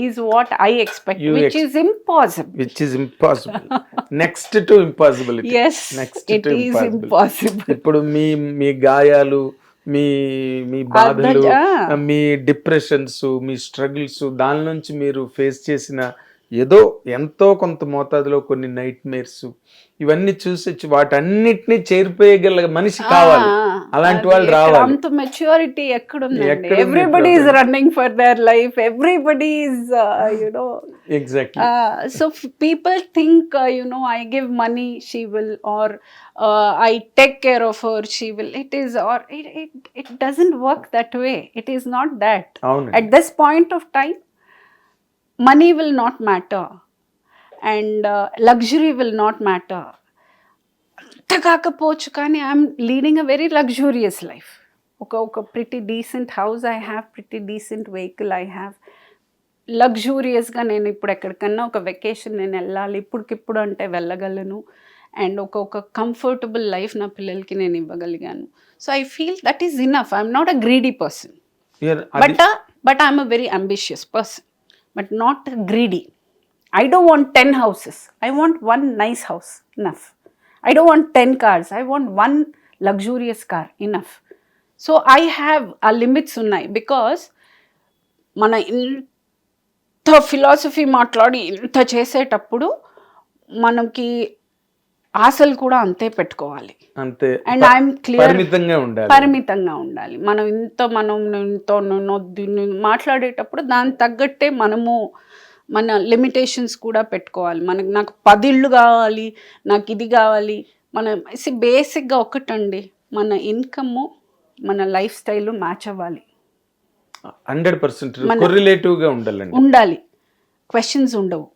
Is what I expect, which is impossible. Next to impossibility. Yes, next it to is impossible. ఇప్పుడు మీ గాయాలు, మీ బాధలు, మీ డిప్రెషన్స్, మీ స్ట్రగుల్స్, దాని నుంచి మీరు ఫేస్ చేసిన ఏదో ఎంతో కొంత మోతాదులో కొన్ని నైట్ మేర్స్, ఇవన్నీ చూసి వాటన్నిటిని చేరిపోయగల మనిషి కావాలి. అలాంటి వాళ్ళు రావాలి. అంత మెచ్యూరిటీ ఎక్కడుందండి? Everybody is running for their life, everybody is exactly. So people think I give money, she will, or I take care of her, she will. It is, or it doesn't work that way. It is not that. At this point of time, money will not matter and luxury will not matter. అంత కాకపోవచ్చు కానీ I'm leading a very luxurious life. ఒక pretty decent house I have, pretty decent vehicle I have. లగ్జూరియస్గా నేను ఇప్పుడు ఎక్కడికన్నా ఒక వెకేషన్ నేను వెళ్ళాలి ఇప్పటికిప్పుడు అంటే వెళ్ళగలను. అండ్ ఒక కంఫర్టబుల్ లైఫ్ నా పిల్లలకి నేను ఇవ్వగలిగాను. So I feel that is enough. I'm not a greedy person, but I'm a very ambitious person, but not greedy. I don't want 10 houses. I want one nice house, enough. I don't want 10 cars. I want one luxurious car, enough. So I have a limits unnai, because mana inta philosophy maatladi inta chesetappudu manaki ఆశలు కూడా అంతే పెట్టుకోవాలి. అంతే. అండ్ ఐఎమ్ క్లియర్, పరిమితంగా ఉండాలి. మనం ఇంతో మాట్లాడేటప్పుడు దానికి తగ్గట్టే మనము మన లిమిటేషన్స్ కూడా పెట్టుకోవాలి. నాకు 10 ఇళ్ళు కావాలి, నాకు ఇది కావాలి. బేసిక్గా ఒకటండి, మన ఇన్కమ్ మన లైఫ్ స్టైల్ మ్యాచ్ అవ్వాలి. 100% కొరిలేటివ్గా ఉండాలి. క్వశ్చన్స్ ఉండవు.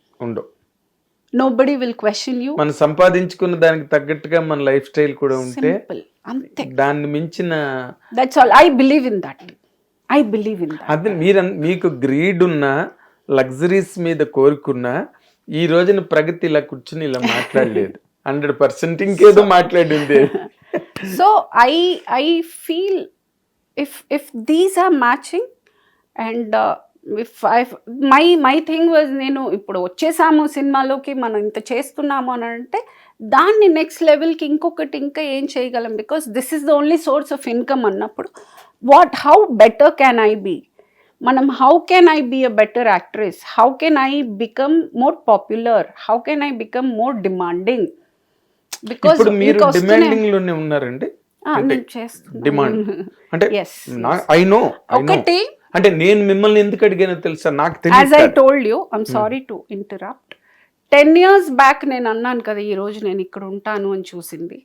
Nobody will question you. మనం సంపాదించుకున్న దానికి తగ్గట్టుగా మన లైఫ్ స్టైల్ కూడా ఉంటే సింపుల్, అంతే. దాన్ని మించిన that's all. I believe in that. అది మీకు గ్రీడ్ ఉన్న లగ్జరీస్ మీద కోరుకున్నా ఈ రోజున ప్రగతి ఇలా కూర్చుని ఇలా మాట్లాడలేదు. 100% ఇంకేదో మాట్లాడింది. So I feel if these are matching and if my thing was, నేను ఇప్పుడు వచ్చేసాము సినిమాలోకి, మనం ఇంత చేస్తున్నాము అని అంటే దాన్ని నెక్స్ట్ లెవెల్కి ఇంకొకటి ఇంకా ఏం చేయగలం, because this is the only source of income అన్నప్పుడు how better can I be, మనం how can I be a better actress, how can I become more popular, how can I become more demanding. Because ఇప్పుడు మీరు డిమాండింగ్ లోనే ఉన్నారండి. నేను చేస్తున్నా డిమాండ్ అంటే Yes, ఐ నో ఒకటి. అంటే నేను మిమ్మల్ని ఎందుకు అడిగానో తెలుసా, నాకు యాజ్ ఐ తెలియదు. Told you, I'm sorry to interrupt, 10 years back నేను అన్నాను కదా ఈ రోజు నేను ఇక్కడ ఉంటాను అని చూసింది.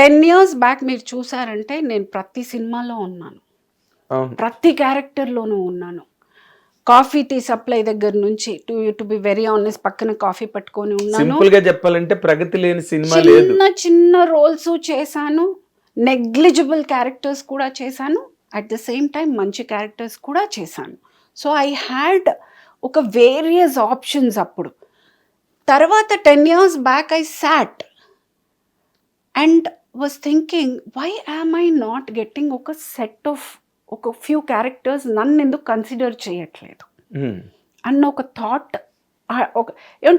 10 years బ్యాక్ మీరు చూసారంటే నేను ప్రతి సినిమాలో ఉన్నాను, అవును. ప్రతి క్యారెక్టర్లోనూ ఉన్నాను. కాఫీ టీ సప్లై దగ్గర నుంచి టు బి వెరీ ఆనెస్ట్, పక్కన కాఫీ పట్టుకొని ఉన్నాను. సింపుల్ గా చెప్పాలంటే ప్రగతి లేని సినిమా లేదు. చిన్న చిన్న రోల్స్ చేశాను, నెగ్లిజిబుల్ క్యారెక్టర్స్ కూడా చేశాను, అట్ ద సేమ్ టైం మంచి క్యారెక్టర్స్ కూడా చేశాను. సో ఐ హ్యాడ్ ఒక వేరియస్ ఆప్షన్స్ అప్పుడు. తర్వాత 10 years back I sat and was thinking, why am I not getting ఒక సెట్ ఆఫ్ ఒక ఫ్యూ క్యారెక్టర్స్ నన్ను ఎందుకు కన్సిడర్ చేయట్లేదు అన్న ఒక థాట్. ఒక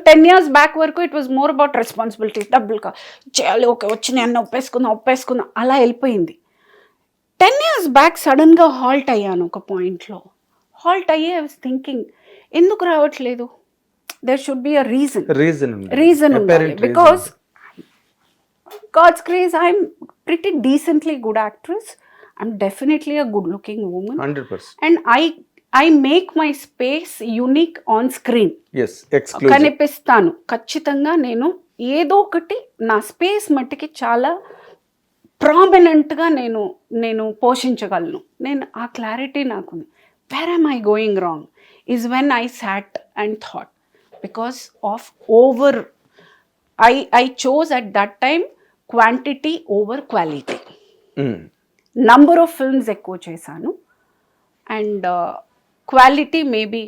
10 years బ్యాక్ వరకు it was more about responsibility, డబ్బులు చేయాలి, ఓకే వచ్చినాయి అన్న ఒప్పేసుకుందాం అలా వెళ్ళిపోయింది. 10 years బ్యాక్ సడన్గా హాల్ట్ అయ్యాను ఒక పాయింట్లో. హాల్ట్ అయ్యి ఐ వాజ్ థింకింగ్, ఎందుకు రావట్లేదు, there should be a reason ఉండాలి. Because God's grace, I'm pretty decently good actress. I'm definitely a good looking woman. 100%. And I make my space unique on screen. Yes, exclusive. కనిపిస్తాను ఖచ్చితంగా. నేను ఏదో ఒకటి నా స్పేస్ మట్టికి చాలా ప్రామినెంట్గా నేను పోషించగలను. నేను ఆ క్లారిటీ నాకుంది. Where am I going wrong is when I sat and thought, because of I chose at that time quantity over quality. Number of films ఎక్కువ చేశాను అండ్ క్వాలిటీ మేబీ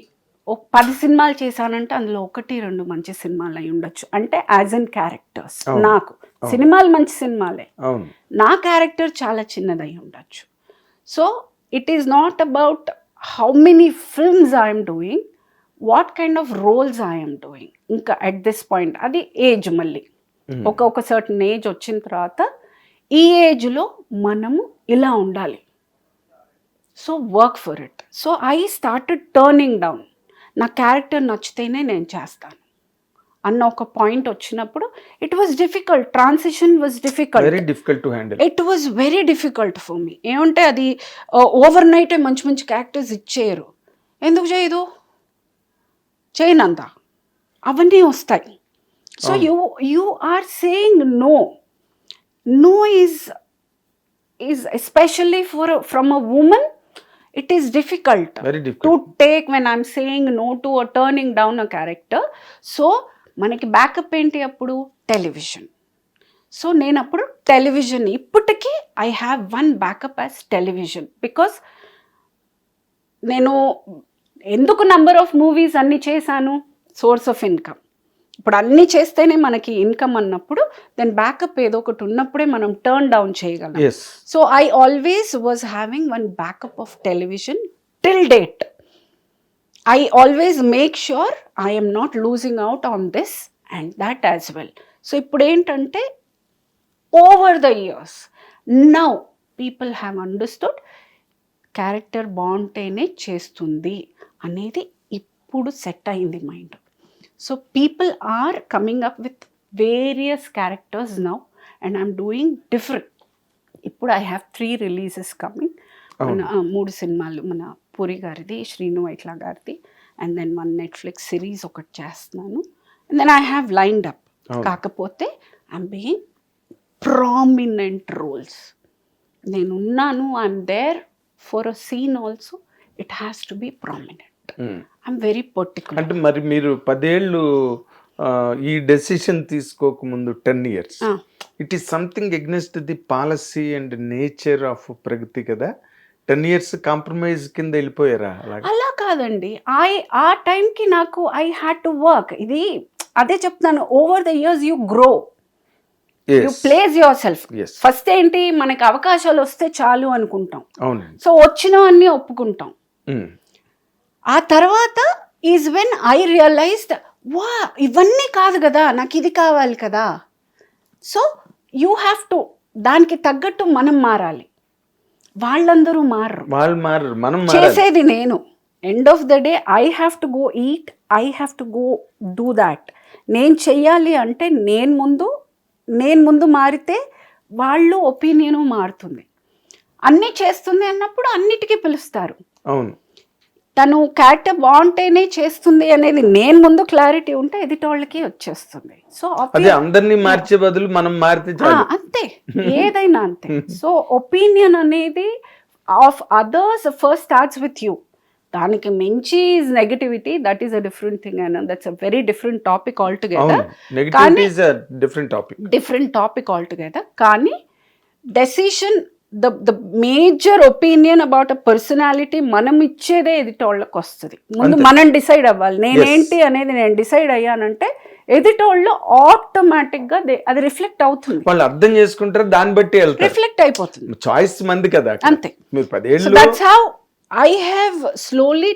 ఒక 10 సినిమాలు చేశానంటే అందులో 1-2 మంచి సినిమాలు అయి ఉండొచ్చు. అంటే యాజ్ అన్ క్యారెక్టర్స్ నాకు సినిమాలు మంచి సినిమాలే, నా క్యారెక్టర్ చాలా చిన్నదై ఉండొచ్చు. So it is not about how many films I'm doing, what kind of roles I'm doing. ఇంకా అట్ దిస్ పాయింట్ అది ఏజ్, మళ్ళీ ఒక సర్టన్ ఏజ్ వచ్చిన తర్వాత ఈ ఏజ్లో మనము ఇలా ఉండాలి. So work for it. So I started turning down. నా క్యారెక్టర్ నచ్చితేనే నేను చేస్తాను అన్న ఒక పాయింట్ వచ్చినప్పుడు it was difficult. Transition was difficult, very difficult to handle. It was very difficult for me. ఏమంటే అది ఓవర్ నైట్ మంచి మంచి క్యారెక్టర్స్ ఇచ్చేయరు. ఎందుకు చేయనంత అవన్నీ వస్తాయి. So you are saying no is especially from a woman, it is difficult, very difficult to take when I'm saying no to a turning down a character. So మనకి బ్యాకప్ ఏంటి అప్పుడు టెలివిజన్. సో నేను అప్పుడు టెలివిజన్, ఇప్పటికీ I have one backup as television. Because నేను ఎందుకు నంబర్ ఆఫ్ మూవీస్ అన్ని చేశాను, సోర్స్ ఆఫ్ ఇన్కమ్. ఇప్పుడు అన్నీ చేస్తేనే మనకి ఇన్కమ్ అన్నప్పుడు దెన్ బ్యాకప్ ఏదో ఒకటి ఉన్నప్పుడే మనం టర్న్ డౌన్ చేయగలం. So I always was having one backup of television till date. I always make sure I M not losing out on this and that as well. So ఇప్పుడు ఏంటంటే over the years now people have understood character బాగుంటేనే చేస్తుంది అనేది ఇప్పుడు సెట్ అయింది mind. So people are coming up with various characters now and I'm doing different. ఇప్పుడు I have 3 releases coming. మన 3 సినిమాలు, మన పూరి గారిది, శ్రీను వైట్ల గారిది, and then 1 Netflix సిరీస్ ఒకటి చేస్తున్నాను. And then I have lined up. కాకపోతే I'm being prominent roles. నేనున్నాను, I'm there for a scene also. It has to be prominent. I'm very particular. అంటే మరి మీరు 10 ఏళ్ళు ఈ డెసిషన్ తీసుకోకముందు 10 years ఆ. It is something against the policy and nature of Pragathi కదా. 10 years కాంప్రమైజ్ కింద వెళ్ళిపోయారా అలాగా? అలా కాదండి. ఆ టైంకి నాకు ఐ హ్యాడ్ టు వర్క్. ఇది అదే చెప్తాను, over the years you grow, you place your self. Yes. First ఏంటి, మనకి అవకాశాలు వస్తే చాలు అనుకుంటాం. అవునండి. సో వచ్చినవన్నీ ఒప్పుకుంటాం. ఆ తర్వాత ఈజ్ వెన్ ఐ రియలైజ్డ్, వా ఇవన్నీ కాదు కదా, నాకు ఇది కావాలి కదా. సో యూ హ్యావ్ టు, దానికి తగ్గట్టు మనం మారాలి. వాళ్ళందరూ మారరు, వాళ్ళు మారరు, మనం చేసేది నేను. End of the day I have to go eat, I have to go do that. నేను చెయ్యాలి అంటే నేను ముందు మారితే వాళ్ళు ఒపీనియన్ మారుతుంది. అన్నీ చేస్తుంది అన్నప్పుడు అన్నిటికీ పిలుస్తారు. అవును. తను క్యారెక్టర్ బాగుంటేనే చేస్తుంది అనేది నేను ముందు క్లారిటీ ఉంటే ఎదుటోళ్ళకి వచ్చేస్తుంది. సో అదే అందరినీ మార్చే బదులు మనం మారితే చాలు. అంతే, ఏదైనా అంతే. సో ఒపీనియన్ అనేది of others first starts with you. దానికి మించి is negativity, that is a different thing and that's a very different topic altogether. Negativity is a different topic altogether. కానీ decision, the major opinion about a personality మనం ఇచ్చేదే ఎదుటోళ్ళకి వస్తుంది. ముందు మనం డిసైడ్ అవ్వాలి, నేనేంటి అనేది నేను డిసైడ్ అయ్యానంటే ఎదుటోళ్ళు ఆటోమేటిక్ గా అది రిఫ్లెక్ట్ అవుతుంది. వాళ్ళు అర్థం చేసుకుంటారు, దాన్ని బట్టి రిఫ్లెక్ట్ అయిపోతుంది. చాయిస్ మంది కదా, అంతే. మీరు 10 years that's how I have slowly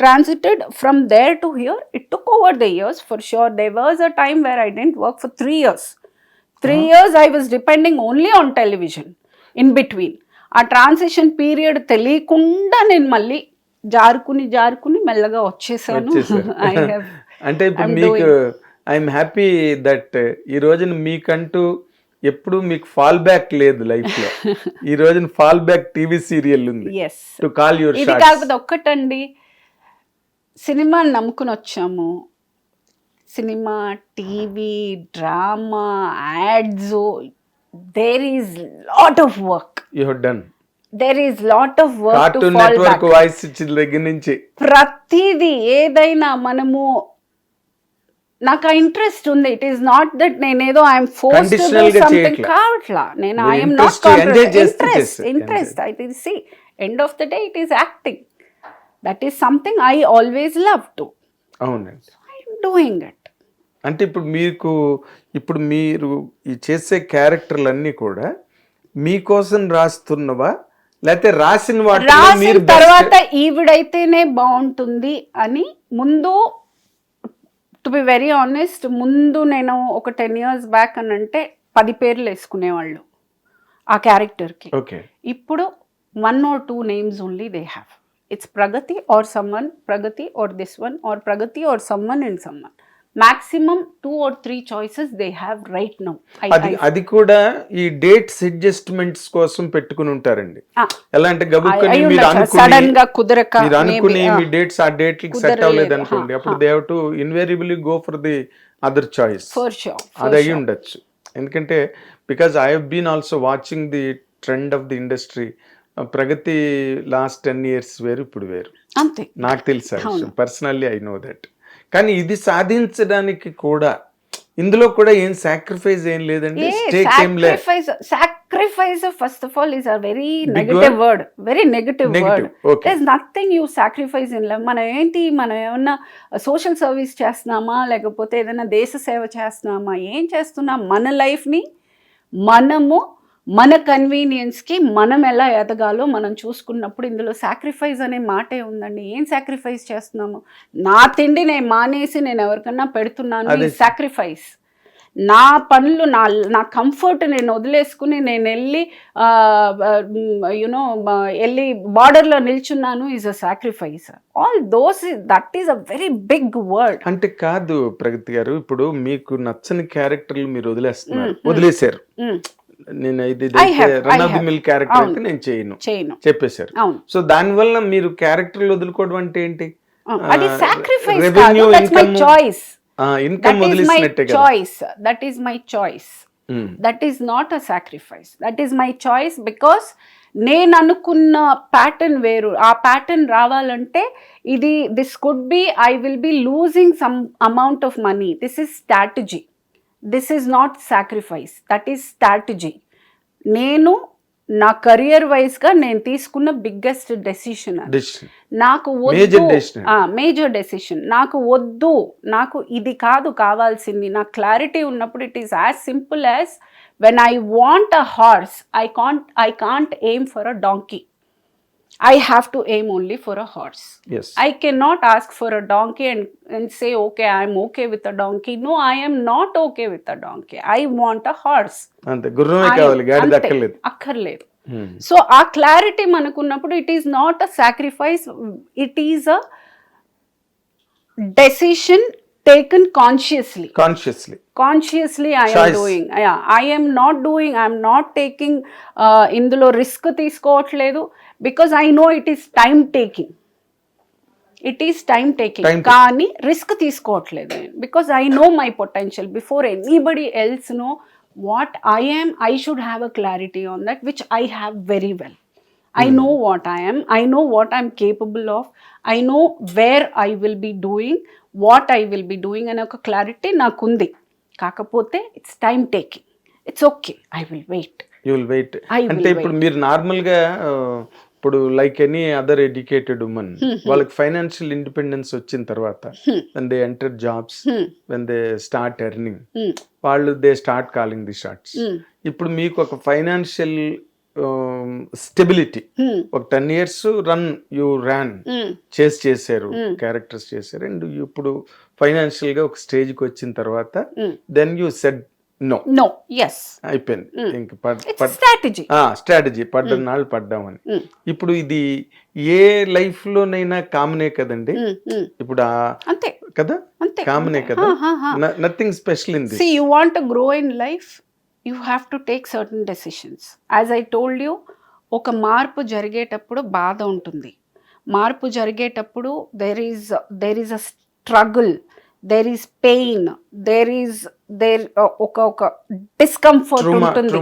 transited from there to here. It took over the years, for sure. There was a time where I didn't work for 3 years. 3 years I was depending only on television. In between, ఆ ట్రాన్సిషన్ పీరియడ్ తెలియకుండా నేను మళ్ళీ జారుకుని మెల్లగా వచ్చేసాను. అంటే ఇప్పుడు మీకు ఐఎమ్ హ్యాపీ దట్ ఈ రోజున మీకంటూ ఎప్పుడు మీకు ఫాల్ బ్యాక్ లేదు లైఫ్ లో. ఈ రోజున ఫాల్ బ్యాక్ టీవీ సీరియల్ ఉంది టు కాల్ యువర్ షాట్స్. ఇది కాకపోతే ఒక్కటండి, సినిమాని నమ్ముకుని వచ్చాము. Cinema, TV, drama, ads, there is lot of work you have done. there is lot of work Cartoon to fall Network back. Voice ఇచ్చిన దగ్గర నుంచి ప్రతిదీ ఏదైనా మనము, నాకు ఆ ఇంట్రెస్ట్ ఉంది. ఇట్ ఈస్ నాట్ దట్ నేనేదో I'm forced to do something కావట్లా. నేను I am not interest. I think see end of the day it is acting. That is something I always love to. అవునండి. I am doing it. అంటే ఇప్పుడు మీరు ఈ చేసే క్యారెక్టర్లన్నీ కూడా మీకోసం రాస్తున్నవా, లేకపోతే రాసిన వాటి తర్వాత ఈవిడైతేనే బాగుంటుంది అని ముందు, టు బి వెరీ ఆనెస్ట్, ముందు నేను ఒక 10 years బ్యాక్ అని అంటే 10 పేర్లు వేసుకునేవాళ్ళు ఆ క్యారెక్టర్కి. ఇప్పుడు 1 or 2 names only they have. It's Pragati or someone, Pragati or this one, or Pragati or someone and someone. Maximum 2 or 3 choices they have right now. అది కూడా ఈ డేట్స్ అడ్జస్ట్మెంట్స్ కోసం పెట్టుకుని ఉంటారండి. ఎలా అంటే గబుక్కుని సడన్ గా కుదరక మీరు అనుకుని మీ డేట్స్ ఆ డేట్ కి సెట్ అవ్వలేదు అనుకోండి, అప్పుడు they have to invariably go for the other choice. అది అయ్యి ఉండొచ్చు. ఎందుకంటే because I have been also watching the trend of the industry. Pragathi last 10 years వేరు, ఇప్పుడు వేరు. అంతే, నాకు తెలుసా పర్సనల్లీ, ఐ నో దట్. కానీ ఇది సాధించడానికి కూడా ఇందులో కూడా ఏం సాక్రిఫైస్ ఏం లేదండి. Sacrifice first of all is a very negative word. Very negative word. There is nothing you sacrifice in life. మనం ఏమన్నా సోషల్ సర్వీస్ చేస్తున్నామా, లేకపోతే ఏదైనా దేశ సేవ చేస్తున్నామా, ఏం చేస్తున్నాం? మన లైఫ్ని మనము మన కన్వీనియన్స్కి మనం ఎలా ఎదగాలో మనం చూసుకున్నప్పుడు ఇందులో సాక్రిఫైస్ అనే మాటే ఉందండి. ఏం సాక్రిఫైస్ చేస్తున్నాము? నా తిండి నేను మానేసి నేను ఎవరికన్నా పెడుతున్నాను, సాక్రిఫైస్. నా పనులు, నా కంఫర్ట్ నేను వదిలేసుకుని నేను వెళ్ళి వెళ్ళి బార్డర్లో నిల్చున్నాను, is a sacrifice. All those, that is a very big word. అంటే కాదు ప్రగతి గారు, ఇప్పుడు మీకు నచ్చని క్యారెక్టర్లు మీరు వదిలేశారు. నేను ఇది run of the mill character అయితే నేను చేయను చెప్పేశారు. సో దాని వల్ల మీరు క్యారెక్టర్లు వదులుకోవడం అంటే ఏంటి? అది సాక్రిఫైస్ కాదు, దట్స్ మై చాయిస్. ఇన్కమ్ వదిలేసినట్టే కదా. That is my choice. That is not a sacrifice. That is my choice because నేను అనుకున్న ప్యాటర్న్ వేరు. ఆ ప్యాటర్న్ రావాలంటే this could be, I will be losing some amount of money. This is strategy, this is not sacrifice, that is strategy. నేను నా కెరియర్ వైజ్గా నేను తీసుకున్న బిగ్గెస్ట్ డెసిషన్. నాకు వద్దు, మేజర్ డెసిషన్, నాకు వద్దు, నాకు ఇది కాదు కావాల్సింది. నాకు క్లారిటీ ఉన్నప్పుడు it is as simple as when I want a horse, I can't aim for a donkey. I have to aim only for a horse. Yes. I cannot ask for a donkey and say, okay, I am okay with a donkey. No, I am not okay with a donkey. I want a horse. ante gurrume kavali gaadi dakkalledu akkarledu. So aa clarity manakunnappudu it is not a sacrifice, it is a decision taken consciously I am doing. Yeah, I am not doing, I am not taking indulo risk తీసుకోవట్లేదు, because I know it is time taking. కానీ రిస్క్ తీసుకోవట్లేదు, because I know my potential before anybody else know what I am. I should have a clarity on that, which I have very well. I know what I am, I know what I'm capable of, I know where I will be doing, what I will be doing అనే ఒక క్లారిటీ నాకుంది. కాకపోతే it's time taking. It's okay, I will wait. You will wait అంటే ఇప్పుడు మీరు నార్మల్గా ఇప్పుడు like any other educated women వాళ్ళకి ఫైనాన్షియల్ ఇండిపెండెన్స్ వచ్చిన తర్వాత when they enter jobs, when they start earning, వాళ్ళు they start calling the shots. ఇప్పుడు మీకు ఒక ఫైనాన్షియల్ స్టెబిలిటీ ఒక 10 years యూ ర్యాన్ చేశారు, క్యారెక్టర్స్ చేశారు, అండ్ ఇప్పుడు ఫైనాన్షియల్ గా ఒక స్టేజ్ కి వచ్చిన తర్వాత దెన్ యూ సెడ్ నో అయిపోయింది, ఇంక స్ట్రాటజీ పడ్డనాళ్ళు పడ్డామని. ఇప్పుడు ఇది ఏ లైఫ్ లోనైనా కామనే కదండి, ఇప్పుడు కదా కామనే కదా, nothing special in this. See, you want to grow in life, you have to take certain decisions. As I told you, ఒక మార్పు జరిగేటప్పుడు బాధ ఉంటుంది, మార్పు జరిగేటప్పుడు there is a struggle, there is pain, ఒక డిస్కంఫర్ట్ ఉంటుంది,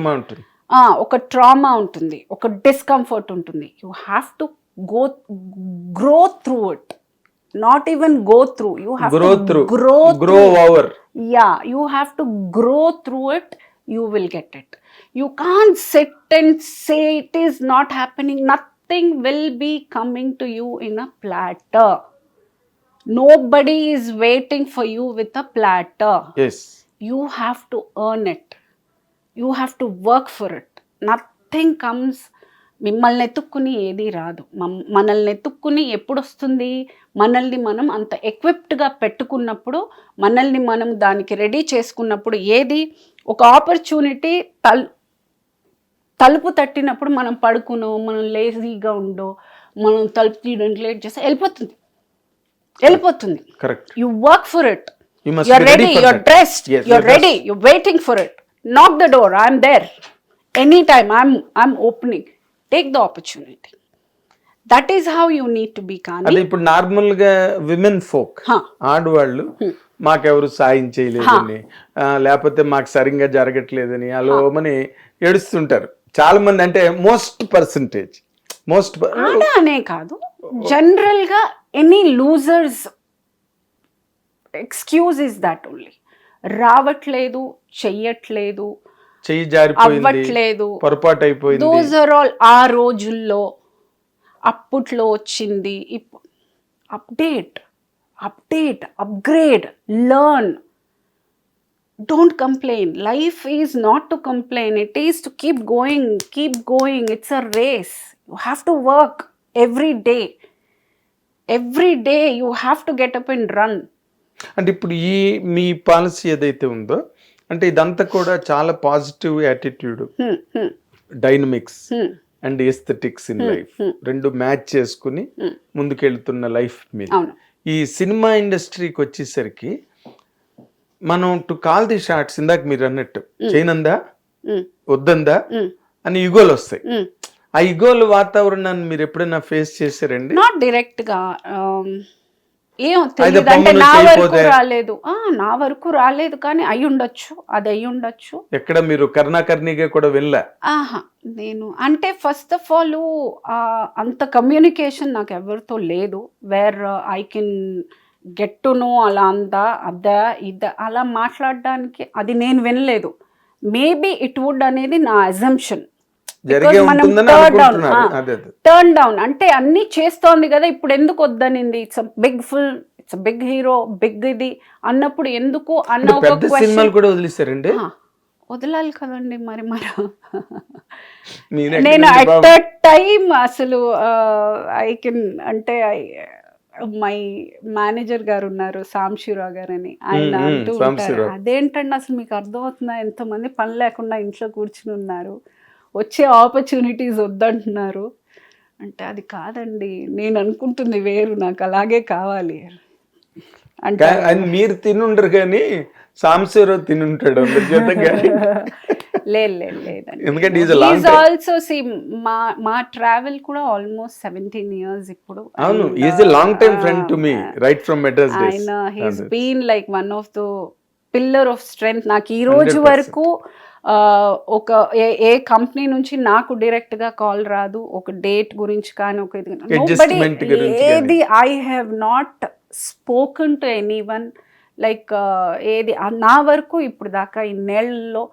ఒక ట్రామా ఉంటుంది, ఒక డిస్కంఫర్ట్ ఉంటుంది. You have to grow through it. Not even go through, you have to grow over. Yeah, you have to grow through it, you will get it. You can't sit and say it is not happening. Nothing will be coming to you in a platter. Nobody is waiting for you with a platter. Yes, you have to earn it, you have to work for it. Nothing comes. మిమ్మల్ని ఎత్తుక్కుని ఏది రాదు. మనల్ని ఎత్తుక్కుని ఎప్పుడు వస్తుంది? మనల్ని మనం అంత ఎక్విప్డ్గా పెట్టుకున్నప్పుడు, మనల్ని మనం దానికి రెడీ చేసుకున్నప్పుడు. ఏది ఒక ఆపర్చునిటీ తలుపు తట్టినప్పుడు మనం పడుకునో, మనం లేజీగా ఉండో, మనం తలుపు తీయడానికి లేట్ చేస్తే వెళ్ళిపోతుంది. You work for it, you're ready, you're dressed, you're ready, you're waiting for it. Knock the door, I'm there anytime, I'm opening. Take the opportunity. That is how you need to be. Kani అది ఇప్పుడు నార్మల్ గా విమెన్ ఫోక్, ఆడవాళ్ళు మాకెవరు సాయం చేయలేదని, లేకపోతే మాకు సరిగ్గా జరగట్లేదని అలోమని ఏడుస్తుంటారు చాలా మంది. అంటే మోస్ట్ అనే కాదు, జనరల్ గా any losers excuse is that only. రావట్లేదు, చెయ్యట్లేదు, చెయ్యి జారిపోయింది, పొరపాటు అయిపోయింది. దోస్ ఆర్ ఆల్ ఆ రోజుల్లో అప్పట్లో వచ్చింది. Update, upgrade, learn. Don't complain. Life is not to complain, it is to keep going. It's a race. You have to work every day you have to get up and run. అంటే ఇప్పుడు ఈ మీ పాలసీ ఏదైతే ఉందో, అంటే ఇదంతా కూడా చాలా positive attitude, dynamics and aesthetics in life రెండు మ్యాచ్ చేసుకుని ముందుకెళ్తున్న లైఫ్ మీద. ఈ సినిమా ఇండస్ట్రీకి వచ్చేసరికి మనం టు కాల్ ది షాట్స్, ఇందాక మీరు అన్నట్టు చేయనందా వద్దందా అని ఇగోలు వస్తాయి. ఆ ఇగోలు వాతావరణాన్ని మీరు ఎప్పుడైనా ఫేస్ చేశారండి? నాట్ డైరెక్ట్ గా. ఏం తెలియదు, అంటే పొంగను నా వరకు చేయకపోతే? రాలేదు. నా వరకు రాలేదు, కానీ అయి ఉండొచ్చు, అది అయి ఉండొచ్చు. ఎక్కడ మీరు కర్ణాకర్ణిగా కూడా వెళ్ళా? ఆహా, నేను అంటే ఫస్ట్ ఆఫ్ ఆల్ అంత కమ్యూనికేషన్ నాకు ఎవరితో లేదు, where I can get to know అలా అందా అద్దా ఇద్దా అలా మాట్లాడడానికి అది నేను వినలేదు. మేబీ ఇట్ వుడ్ అనేది నా అజంప్షన్. జరిగే ఉంటుందని అనుకుంటున్నారు. అదే అదే. టర్న్ డౌన్ అంటే అన్ని చేస్తోంది కదా, ఇప్పుడు ఎందుకు వద్దనింది, ఇట్స్ బిగ్ హీరో, బిగ్ ఇది అన్నప్పుడు ఎందుకు అన్న ఒక పెద్ద సినిమాలు కూడా వదిలేస్తారండి. వదలాలి కదండి మరి మీరే నేను అట్ దట్ టైం అసలు ఐ కెన్ అంటే మై మేనేజర్ గారు ఉన్నారు, సాంశివరావు గారు అని, ఆయన అంటూ ఉంటారు, అదేంటండి అసలు మీకు అర్థమవుతుందా, ఎంతమంది పని లేకుండా ఇంట్లో కూర్చుని ఉన్నారు, వచ్చే ఆపర్చునిటీస్ వద్దంటున్నారు అంటే, అది కాదండి నేను అనుకుంటుంది వేరు, నాకు అలాగే కావాలి అంటే. మీరు తినుండరు కానీ సాంశివరావు తినుంటాడు లేదండి. ఆల్సో సి మా ట్రావెల్ కూడా ఆల్మోస్ట్ 17 years ఇప్పుడు. అవును, is a long time friend to me right from Madras days. ఆయన he's been like one of the pillar of strength. నాకు ఈ రోజు వరకు ఒక ఏ కంపెనీ నుంచి నాకు డైరెక్ట్ గా కాల్ రాదు, ఒక డేట్ గురించి కానీ ఒక ఏది I have not spoken to anyone like ఏది నా వరకు ఇప్పుడు దాకా ఇన్నేళ్లలో.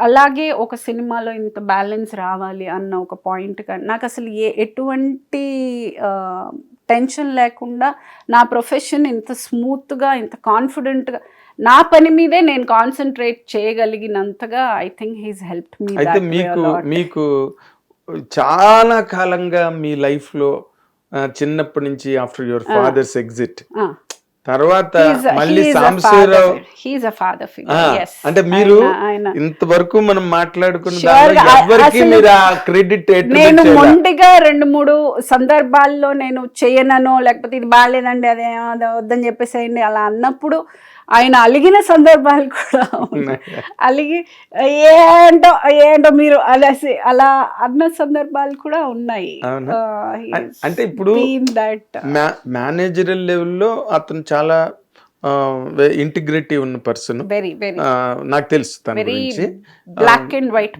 అలాగే ఒక సినిమాలో ఇంత బ్యాలెన్స్ రావాలి అన్న ఒక పాయింట్ కానీ నాకు అసలు ఎటువంటి టెన్షన్ లేకుండా నా ప్రొఫెషన్ ఇంత స్మూత్గా, ఇంత కాన్ఫిడెంట్గా నా పని మీదే నేను కాన్సన్ట్రేట్ చేయగలిగినంతగా I think he's helped me. అయితే మీకు చాలా కాలంగా మీ లైఫ్ లో చిన్నప్పటి నుంచి ఆఫ్టర్ యువర్ ఫాదర్స్ ఎగ్జిట్ తర్వాత మళ్ళీ సాంశివరావు అంటే మీరు ఇంతవరకు మనం మాట్లాడుకున్న ఎవరికి మీరు ఆ క్రెడిట్ నేను మొండిగా 2-3 సందర్భాల్లో నేను చేయనను, లేకపోతే ఇది బాగాలేదండి అదే వద్దని చెప్పేసేయండి అలా అన్నప్పుడు ఆయన అలిగిన సందర్భాలు కూడా అలిగి ఏంటో మీరు అలా అన్న సందర్భాలు కూడా ఉన్నాయి. అంటే ఇప్పుడు మేనేజరల్ లెవెల్లో అతను చాలా ఇంటిగ్రిటీ ఉన్న పర్సన్, నాకు తెలుసు తన గురించి. Black and white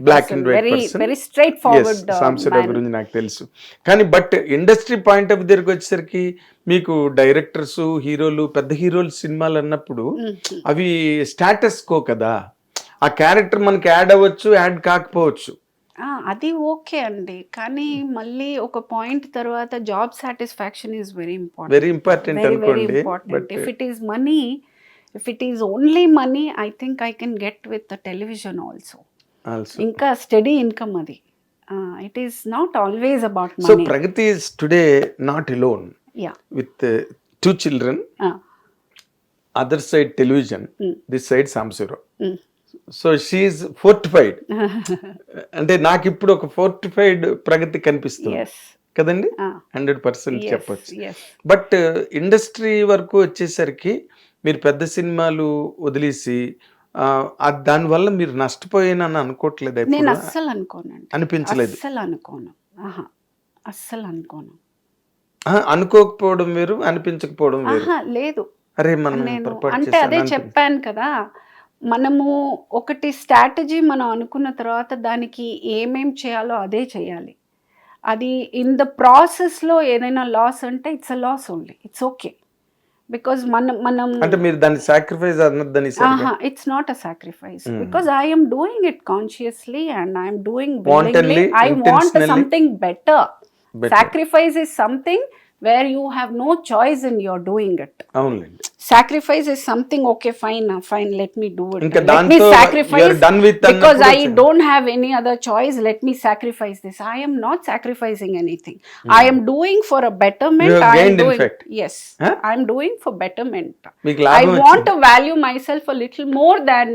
very straightforward Sambasiva Rao గురించి నాకు తెలుసు. కానీ బట్ ఇండస్ట్రీ పాయింట్ ఆఫ్ దగ్గరికి వచ్చేసరికి మీకు డైరెక్టర్స్, హీరోలు, పెద్ద హీరోలు సినిమాలు అన్నప్పుడు అవి స్టాటస్ కో కదా, ఆ క్యారెక్టర్ మనకి యాడ్ అవ్వచ్చు, యాడ్ కాకపోవచ్చు. అది ఓకే అండి, కానీ మళ్ళీ ఒక పాయింట్ తర్వాత job satisfaction is very important అనుకోండి. If it is money, if it is only money, I think I can get with television also. ఇంకా స్టడీ ఇన్కమ్ అది. It is not always about money. So Pragathi is today not alone with 2 children, other side television, this side Samsuro. So she is fortified. అంటే నాకు ఇప్పుడు ఒక fortified ప్రగతి కనిపిస్తుంది కదండి, 100% చెప్పచ్చు. బట్ ఇండస్ట్రీ వరకు వచ్చేసరికి మీరు పెద్ద సినిమాలు వదిలేసి దానివల్ల మీరు నష్టపోయానని అనుకోవట్లేదు? నేను అస్సలు అనుకోనండి, అనిపించలేదు? అస్సలు అనుకోను. అనుకోకపోవడం వేరు, అనిపించకపోవడం వేరు. లేదు, అరే మనం అంటే అదే చెప్పాను కదా, మనము ఒకటి స్ట్రాటజీ మనం అనుకున్న తర్వాత దానికి ఏమేం చేయాలో అదే చేయాలి. అది ఇన్ ద ప్రాసెస్లో ఏదైనా లాస్ అంటే it's a loss only, it's okay. Because మనం అంటే మీరు దాన్ని సాక్రిఫైస్ అన్నదని. It's not a sacrifice, because I am doing it consciously and I am doing willingly. I want something better. Sacrifice is something where you have no choice and you're doing it. అవునండి. Sacrifice is something, okay, fine, let me do it. Let me sacrifice because I don't have any other choice. Let me sacrifice this. I am not sacrificing anything. I am doing for a betterment. I am doing, yes, I am doing for betterment. I want to value myself a little more than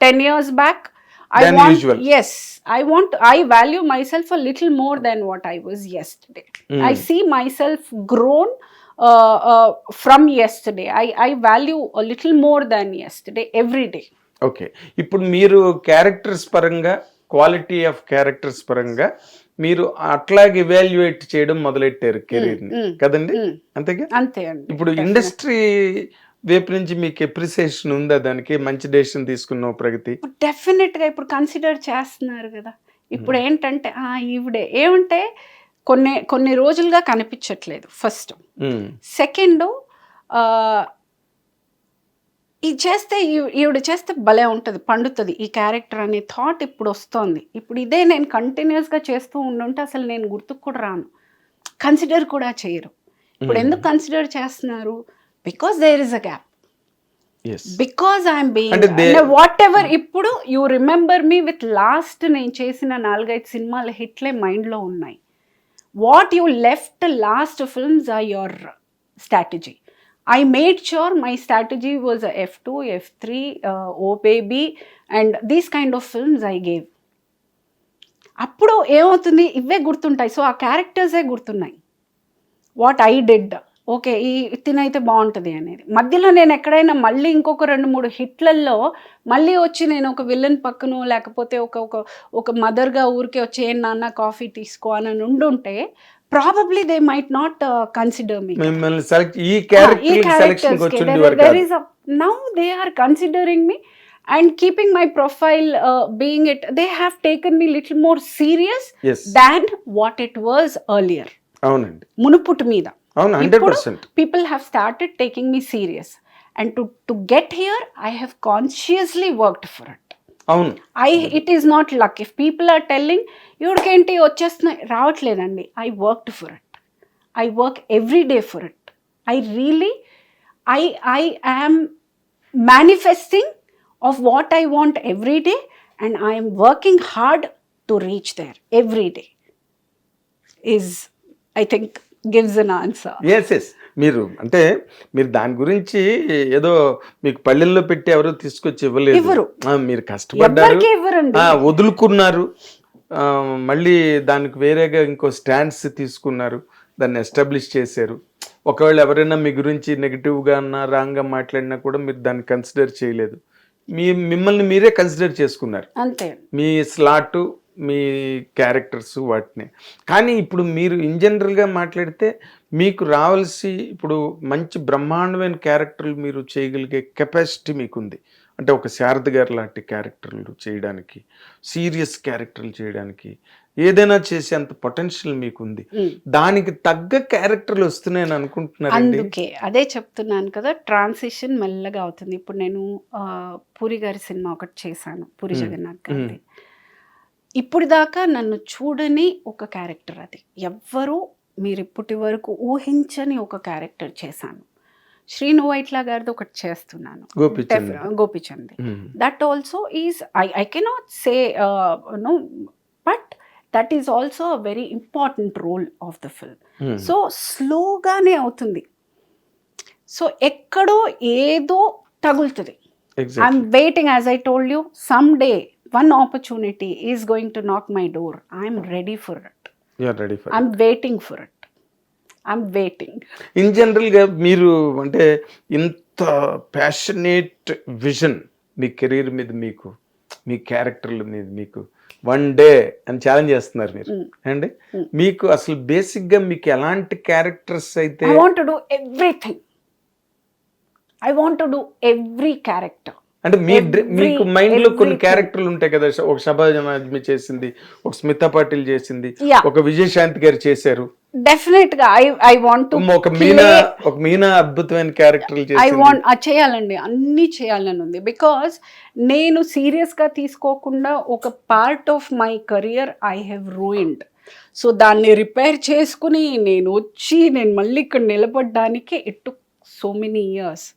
10 years back. Usual. Yes, I value myself a little more than what I was yesterday. I see myself grown from yesterday. I value a little more than yesterday every day. Okay, ఇప్పుడు మీరు క్యారెక్టర్స్ పరంగా, క్వాలిటీ ఆఫ్ క్యారెక్టర్స్ పరంగా మీరు అట్లాగే ఇవాల్యుయేట్ చేయడం మొదలెట్టారు కెరీర్ ని కదండి, అంతేగా? అంతే అండి. ఇప్పుడు ఇండస్ట్రీ వైపు నుంచి మీకు ఎప్రిసియేషన్ ఉందా? దానికి మంచి డెసిషన్ తీసుకున్న ప్రగతి డెఫినెట్ గా ఇప్పుడు కన్సిడర్ చేస్తున్నారు కదా. ఇప్పుడు ఏంటంటే ఈవిడే ఏమంటే కొన్ని రోజులుగా కనిపించట్లేదు ఫస్ట్. సెకండ్, ఇది చేస్తే ఈవిడ చేస్తే భలే ఉంటుంది, పండుతుంది ఈ క్యారెక్టర్ అనే థాట్ ఇప్పుడు వస్తోంది. ఇప్పుడు ఇదే నేను కంటిన్యూస్గా చేస్తూ ఉండుంటే అసలు నేను గుర్తుకు కూడా రాను, కన్సిడర్ కూడా చేయరు. ఇప్పుడు ఎందుకు కన్సిడర్ చేస్తున్నారు? Because there is a gap, because I'm being whatever. ఇప్పుడు you remember me with last నేను చేసిన 4-5 సినిమాల హిట్లే మైండ్లో ఉన్నాయి. What you left last films are your strategy. I made sure my strategy was a F2, F3, O Baby and these kind of films I gave. అప్పుడు ఏమవుతుంది, ఇవే గుర్తుంటాయి. సో ఆ క్యారెక్టర్సే గుర్తున్నాయి, వాట్ ఐ డిడ్. ఓకే, ఈ తినైతే బాగుంటుంది అనేది. మధ్యలో నేను ఎక్కడైనా మళ్ళీ ఇంకొక 2-3 హిట్లల్లో మళ్ళీ వచ్చి నేను ఒక విలన్ పక్కనో లేకపోతే ఒక మదర్గా ఊరికే వచ్చి ఏ నాన్న కాఫీ తీసుకో అని ఉండుంటే probably they might not consider me. మిమ్మల్ని సెలెక్ట్ ఈ క్యారెక్టర్ సెలెక్షన్ కి వచ్చేంది వరకు there is a now they are considering me and keeping my profile being it, they have taken me little more serious than what it was earlier. అవునండి, మునుపుటి మీద. అవును, 100%. People have started taking me serious and to get here I have consciously worked for it. అవును, it is not luck. If people are telling ఇవిడికేంటి వచ్చేస్తున్నాయి, రావట్లేదండి. I worked for it, I work every day for it. I really I am manifesting of what I want every day and I am working hard to reach there every day is I think gives an answer. Yes మీరు అంటే మీరు దాని గురించి ఏదో మీకు పల్లెల్లో పెట్టి ఎవరో తీసుకొచ్చి ఇవ్వలేదు, మీరు కష్టపడ్డారు, వదులుకున్నారు, మళ్ళీ దానికి వేరేగా ఇంకో స్టాండ్స్ తీసుకున్నారు, దాన్ని ఎస్టాబ్లిష్ చేశారు. ఒకవేళ ఎవరైనా మీ గురించి నెగిటివ్గా అన్నా రాంగ్గా మాట్లాడినా కూడా మీరు దాన్ని కన్సిడర్ చేయలేదు, మిమ్మల్ని మీరే కన్సిడర్ చేసుకున్నారు. అంతే, మీ స్లాటు, మీ క్యారెక్టర్స్ వాటిని. కానీ ఇప్పుడు మీరు ఇన్ జనరల్గా మాట్లాడితే మీకు రావాల్సి ఇప్పుడు మంచి బ్రహ్మాండమైన క్యారెక్టర్లు మీరు చేయగలిగే కెపాసిటీ మీకుంది. అంటే ఒక శారద గారు లాంటి క్యారెక్టర్లు చేయడానికి, సీరియస్ క్యారెక్టర్లు చేయడానికి, ఏదైనా చేసే అంత పొటెన్షియల్ మీకుంది. దానికి తగ్గ క్యారెక్టర్లు వస్తున్నాయని అనుకుంటున్నారండి? అందుకే అదే చెప్తున్నాను కదా, ట్రాన్సిషన్ మెల్లగా అవుతుంది. ఇప్పుడు నేను పూరి గారి సినిమా ఒకటి చేశాను, పూరి జగన్నాథ్ గారి. ఇప్పుడు దాకా నన్ను చూడని ఒక క్యారెక్టర్ అది, ఎవ్వరూ మీరు ఇప్పటి వరకు ఊహించని ఒక క్యారెక్టర్ చేశాను. శ్రీను వైట్ల గారిది ఒకటి చేస్తున్నాను, Gopichand. That also is I cannot say no, but that is also a very important role of the film. So స్లోగానే అవుతుంది, సో ఎక్కడో ఏదో తగులుతుంది. I'm waiting, as I told you, some day one opportunity is going to knock my door. I'm ready for it. You're ready for it. I'm waiting for it. I'm waiting. In general గా మీరు అంటే ఇంత ప్యాషనేట్ విజన్ మీ కెరీర్ మీద, మీకు మీ క్యారెక్టర్ల మీద మీకు వన్ డే అని ఛాలెంజ్ చేస్తున్నారు మీరు అండి. మీకు అసలు బేసిక్ గా మీకు ఎలాంటి క్యారెక్టర్స్ అయితే? I want to do everything. I want to do every character. అంటే మీకు మైండ్ లో కొన్ని క్యారెక్టర్లు ఉంటాయి కదా, ఒక షబాజ్ ఆజ్మీ చేసింది, ఒక స్మితా పాటిల్ చేసింది, ఒక విజయశాంతి గారు చేశారు. డెఫినెట్ గా ఐ వాంట్ టు ఒక మీనా అద్భుతమైన క్యారెక్టర్లు ఐ వాంట్ చేయాలండి, అన్ని చేయాలని ఉంది. బికాస్ నేను సీరియస్ గా తీసుకోకుండా ఒక part of my career I have ruined. So దాన్ని రిపేర్ చేసుకుని నేను మళ్ళీ ఇక్కడ నిలబడడానికి it took so many years.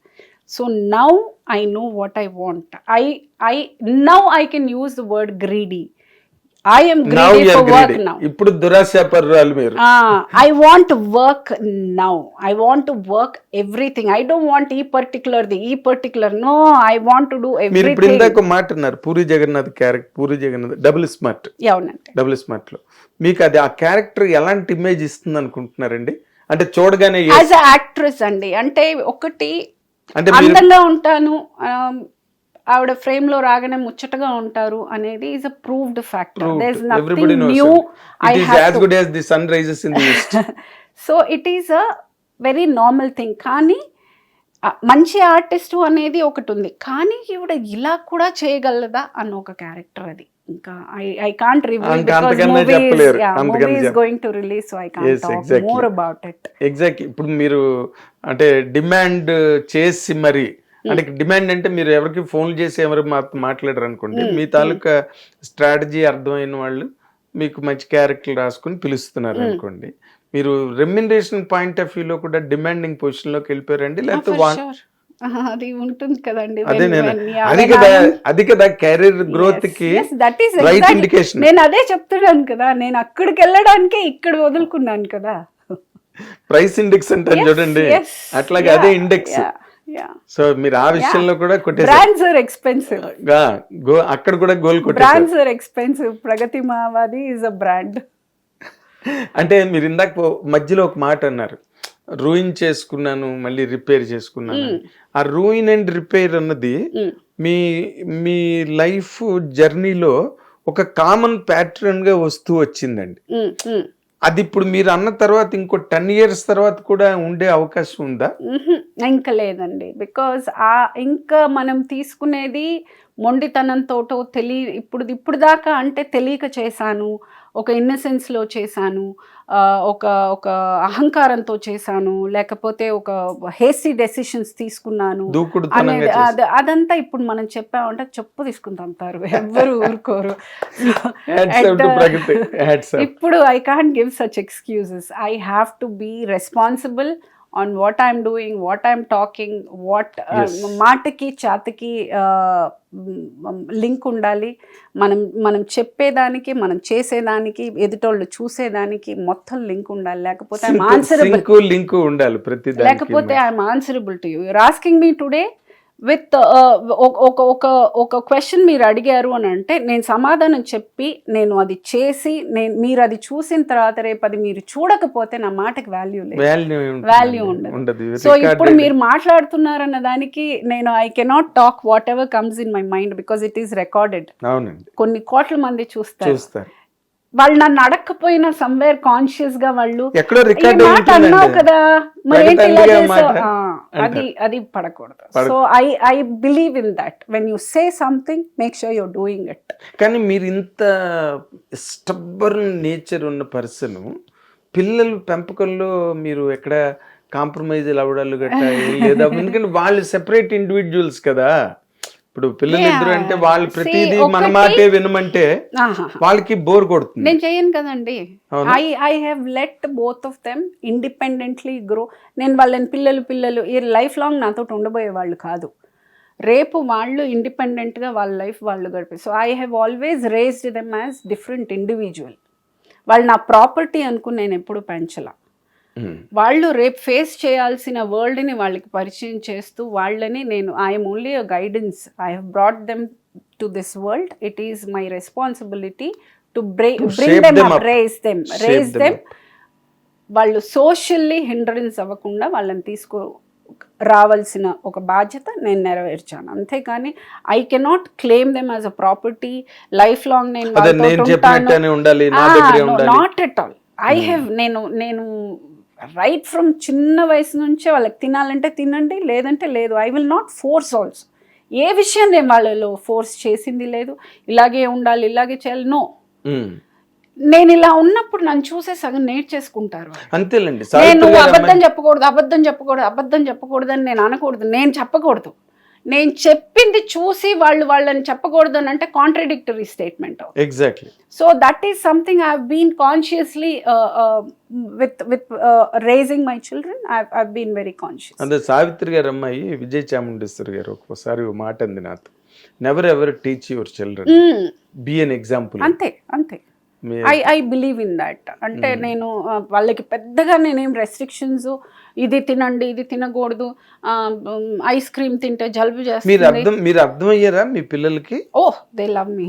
So now I know what I want. Now I can use the word greedy. I am greedy for work now. ఇప్పుడు దురాశపరురాలు మీరు. I want to work now. I want to work everything. I don't want ఈ particular. No, I want to do everything. మీరు ఇప్పుడు ఇందాక మాట్లాడారు Puri Jagannadh character, Puri Jagannadh double smart. అవునండి, డబుల్ స్మార్ట్ లో మీకు అది ఆ క్యారెక్టర్ ఎలాంటి ఇమేజ్ ఇస్తుంది అనుకుంటున్నారండి? అంటే చూడగానే యాజ్ అ యాక్ట్రెస్ అండి, అంటే ఒకటి అందంగా ఉంటాను, ఆవిడ ఫ్రేమ్ లో రాగానే ముచ్చటగా ఉంటారు అనేది is a proved factor. There is Everybody nothing knows new. it. It is as good as the sun rises in the east. So it is a very normal thing. కానీ మంచి ఆర్టిస్ట్ అనేది ఒకటి ఉంది, కానీ ఈవిడ ఇలా కూడా చేయగలదా అన్న ఒక క్యారెక్టర్ అది. ఇంకా ఐ కాంట్ రివీల్ ఇంకా బికాజ్ అంతకన్నా మూవీ చెప్పలేరు, అంతకన్నా ఇస్ చెప్ప- going to release, so I can't Yes, talk exactly. More about it. Exact. ఇప్పుడు మీరు అంటే డిమాండ్ చేసి మరి అంటే డిమాండ్ అంటే మీరు ఎవరికి ఫోన్ చేసి ఎవరు మాట్లాడరు అనుకోండి, మీ తాలూకా స్ట్రాటజీ అర్థమైన వాళ్ళు మీకు మంచి క్యారెక్టర్ రాసుకుని పిలుస్తున్నారు అనుకోండి, మీరు రెమ్యునరేషన్ పాయింట్ ఆఫ్ వ్యూలో కూడా డిమాండింగ్ పొజిషన్ లోకి వెళ్ళిపోయారండి, లేకపోతే అది ఉంటుంది కదండి. అదే నేను అది కదా కెరీర్ గ్రోత్ కి దట్ ఈస్ రైట్ ఇండికేషన్. నేను అదే చెప్తున్నాను కదా, నేను అక్కడికి వెళ్ళడానికే ఇక్కడ వదులుకున్నాను కదా. ప్రైస్ ఇండెక్స్ అంటే చూడండి, అట్లాగే అదే ఇండెక్స్. సో మీరు ఆ విషయంలో కూడా కొట్టేసారు. బ్రాండ్స్ ఆర్ ఎక్స్పెన్సివ్, అక్కడ కూడా గోల్ కొట్టేసారు. Brands are expensive. Pragathi Mahavadi is a brand. అంటే మీరు ఇందాక మధ్యలో ఒక మాట అన్నారు, రూయిన్ చేసుకున్నాను మళ్ళీ రిపేర్ చేసుకున్నాను అని. ఆ రూయిన్ అండ్ రిపేర్ అన్నది మీ మీ లైఫ్ జర్నీలో ఒక కామన్ ప్యాటర్న్ గా వస్తూ వచ్చిందండి. అది ఇప్పుడు మీరు అన్న తర్వాత ఇంకో 10 years తర్వాత కూడా ఉండే అవకాశం ఉందా? ఇంకా లేదండి, బికాజ్ ఇంకా మనం తీసుకునేది మొండితనంతోటో ఇప్పుడు దాకా అంటే తెలియక చేశాను, ఒక ఇన్నసెన్స్లో చేశాను, ఒక అహంకారంతో చేశాను, లేకపోతే ఒక హేస్టీ డెసిషన్స్ తీసుకున్నాను అనేది అదంతా ఇప్పుడు మనం చెప్పామంటే చెప్పు తీసుకుంటారు, ఎవ్వరు ఊరుకోరు. ఇప్పుడు I can't give such excuses. I have to be responsible on what I'm doing, what I'm talking, what మాటకి చాతకి లింక్ ఉండాలి. మనం చెప్పేదానికి మనం చేసేదానికి ఎదుటోళ్ళు చూసేదానికి మొత్తం లింక్ ఉండాలి, లేకపోతే I'm answerable to you. You're asking me today with ఒక క్వశ్చన్ మీరు అడిగారు అని అంటే నేను సమాధానం చెప్పి నేను అది చేసి మీరు అది చూసిన తర్వాత రేపు అది మీరు చూడకపోతే నా మాటకి వాల్యూ ఉండదు. సో ఇప్పుడు మీరు మాట్లాడుతున్నారన్న దానికి నేను I cannot talk what ever comes in my mind because it is recorded. కొన్ని కోట్ల మంది చూస్తారు. వాళ్ళు నన్ను అడగకపోయినా సమ్వేర్ కాన్షియస్ గా వాళ్ళు అన్నావు కదా మరేంటి ఇలా చేసావు, అది పడకూడదు. So I believe in that when you say something make sure you're doing it. కానీ మీరు ఇంత స్టబ్బర్న్ నేచర్ ఉన్న పర్సన్, పిల్లల పెంపకంలో మీరు ఎక్కడ కాంప్రమైజ్ అవ్వడాలు గట్టా లేదా? ఎందుకంటే వాళ్ళు సెపరేట్ ఇండివిజువల్స్ కదా. ఇప్పుడు పిల్లలు ఇద్దరు అంటే వాళ్ళు ప్రతిదీ మన మాటే వినమంటే వాళ్ళకి బోర్ కొడుతుంది. నేను చేయను కదండి. I have let both of them independently grow. నేను వాళ్ళని పిల్లలు ఈ లైఫ్ లాంగ్ నాతో ఉండబోయే వాళ్ళు కాదు. రేపు వాళ్ళు ఇండిపెండెంట్గా వాళ్ళ లైఫ్ వాళ్ళు గడిపే. So I have always raised them as different individual. వాళ్ళు నా ప్రాపర్టీ అనుకుని నేను ఎప్పుడు పెంచలా. వాళ్ళు రేపు ఫేస్ చేయాల్సిన వరల్డ్ని వాళ్ళకి పరిచయం చేస్తూ వాళ్ళని నేను I'm only a guidance. I have brought them to this world. It is my responsibility to bring them up, raise them. వాళ్ళు సోషల్లీ హిండ్రెన్స్ అవ్వకుండా వాళ్ళని రావాల్సిన ఒక బాధ్యత నేను నెరవేర్చాను. అంతేకాని I cannot claim them as a property life long. నేను not at all. I have నేను రైట్ ఫ్రమ్ చిన్న వయసు నుంచే వాళ్ళకి తినాలంటే తినండి, లేదంటే లేదు. I will not force also. ఏ విషయం నేను వాళ్ళలో ఫోర్స్ చేసింది లేదు, ఇలాగే ఉండాలి ఇలాగే చేయాలి, నో. నేను ఇలా ఉన్నప్పుడు నన్ను చూసే సగం నేర్చేసుకుంటారు. అంతేలేండి. నేను అబద్ధం చెప్పకూడదు అని నేను అనకూడదు, నేను చెప్పకూడదు. నేను చెప్పింది చూసి వాళ్ళని చెప్పకూడదు అని అంటే contradictory statement. Exactly. So that is something I have been consciously with raising my children. I've been very conscious. అదే సావిత్రి గారు అమ్మాయి విజయ చాముండేశ్వరి గారు ఒకసారి మాట అంది నాతో, never ever teach your children, be an example. అంతే ఐ బిలీవ్ ఇన్ దట్. అంటే నేను వాళ్ళకి పెద్దగా నేనేం రెస్ట్రిక్షన్స్ ఇది తినండి ఇది తినకూడదు, ఐస్ క్రీమ్ తింటే జలుబు చేస్తుంది. మీరు అర్థమయ్యారా మీ పిల్లలకి? Oh, they love me,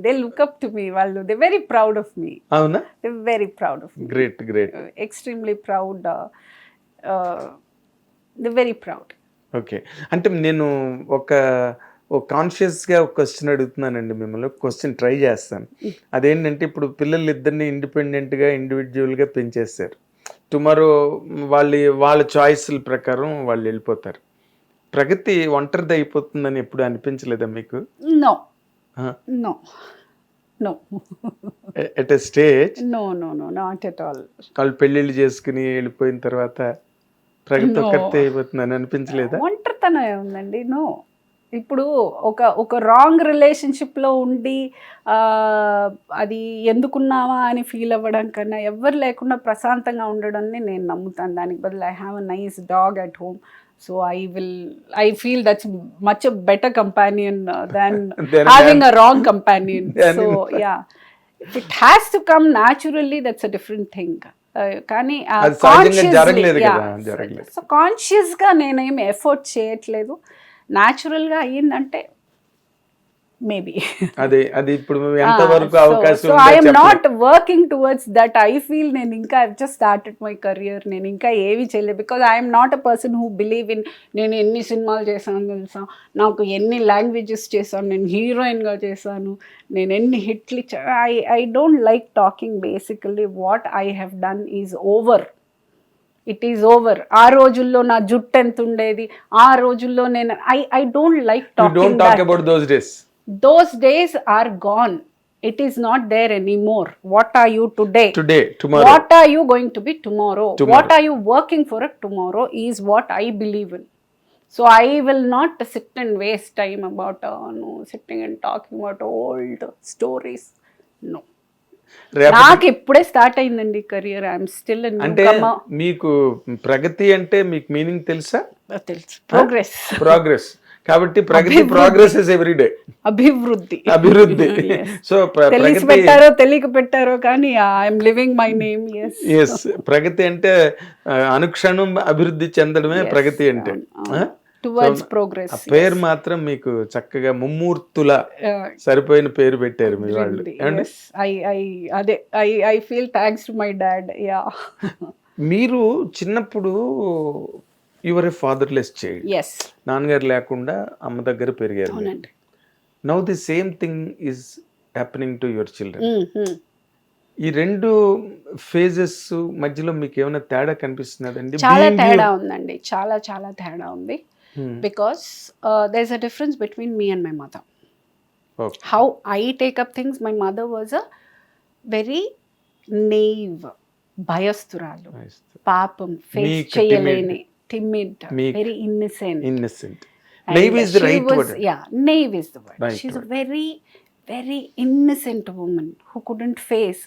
they look up to me. వాళ్ళు they very proud of me. అవునా? They very proud of me. Great extremely proud. They very proud. Okay. అంటే నేను ఒక కాన్షియస్గా ఒక క్వశ్చన్ అడుగుతున్నానండి మిమ్మల్ని. క్వశ్చన్ ట్రై చేస్తాను. అదేంటంటే ఇప్పుడు పిల్లలు ఇద్దరిని ఇండిపెండెంట్గా ఇండివిజువల్గా పెంచేస్తారు. టుమారో వాళ్ళ చాయిస్ల ప్రకారం వాళ్ళు వెళ్ళిపోతారు. ప్రగతి ఒంటరిది అయిపోతుందని ఎప్పుడు అనిపించలేదా మీకు? No no no at a stage no no no not at all. వాళ్ళు పెళ్ళిళ్ళు చేసుకుని వెళ్ళిపోయిన తర్వాత ప్రగతి ఒక్కతే అయిపోతుందని అనిపించలేదా? ఒంటరితనం ఏముందండి? నో. ఇప్పుడు ఒక రాంగ్ రిలేషన్షిప్లో ఉండి అది ఎందుకున్నావా అని ఫీల్ అవ్వడం కన్నా ఎవరు లేకుండా ప్రశాంతంగా ఉండడాన్ని నేను నమ్ముతాను. దానికి బదులు I have a nice dog at home. So I feel that's much a better companion than having a wrong companion. So yeah, if it has to come naturally, that's a different thing. కానీ సో కాన్షియస్గా నేనేమి ఎఫర్ట్ చేయట్లేదు. న్యాచురల్గా అయ్యిందంటే మేబీ అది ఇప్పుడు ఎంతవరకు అవకాశం. So I'm not working towards that. I feel నేను ఇంకా I just started my career, నేను ఇంకా ఏవి చేయలేదు. Because I'm not a person who believe in నేను ఎన్ని సినిమాలు చేశాను తెలుసా, నాకు ఎన్ని లాంగ్వేజెస్ చేశాను, నేను హీరోయిన్గా చేశాను, నేను ఎన్ని హిట్లు I don't like talking. Basically what I have done is over. It is over. ఆ రోజుల్లో నా జుట్టు ఎంత ఉండేది, ఆ రోజుల్లో నేను I don't like talking. Those days are gone. It is not there anymore. What are you today? Tomorrow. What are you going to be tomorrow? What are you working for it tomorrow is what I believe in. So I will not sit and waste time about sitting and talking about old stories. No. నాకు ఇప్పుడే స్టార్ట్ అయిందండి కెరియర్. I'm still in. అంటే మీకు ప్రగతి అంటే మీకు మీనింగ్ తెలుసా? తెలుసు. ప్రోగ్రెస్ కాబట్టి Pragathi, progress is every day. అభివృద్ధి. సో తెలిసి పెట్టారో తెలియక పెట్టారో కానీ I'm living my name. Yes, Pragathi అంటే అనుక్షణం అభివృద్ధి చెందడమే ప్రగతి అంటే. Towards progress. ఆ పేరు మాత్రం మీకు చక్కగా ముమ్మూర్తుల సరిపోయిన పేరు పెట్టారు మీ వాళ్ళు. I feel thanks to my dad. Yeah. మీరు చిన్నప్పుడు యువర్ ఏ ఫాదర్లెస్ చైల్డ్. నాన్నగారు లేకుండా అమ్మ దగ్గర పెరిగారు. Now the same thing is happening to your children. ఈ రెండు ఫేజెస్ మధ్యలో మీకు ఏమైనా తేడా కనిపిస్తున్నదండి? చాలా తేడా ఉందండి, చాలా చాలా తేడా ఉంది. Because there is a difference between me and my mother. How I take up things, my mother was a very naive, భయస్తురాలు, పాపం, ఫేస్ చేయలేని, timid, very innocent. Naive is the right word. Yeah, naive is the word. Right She's word. a very, very innocent woman who couldn't face,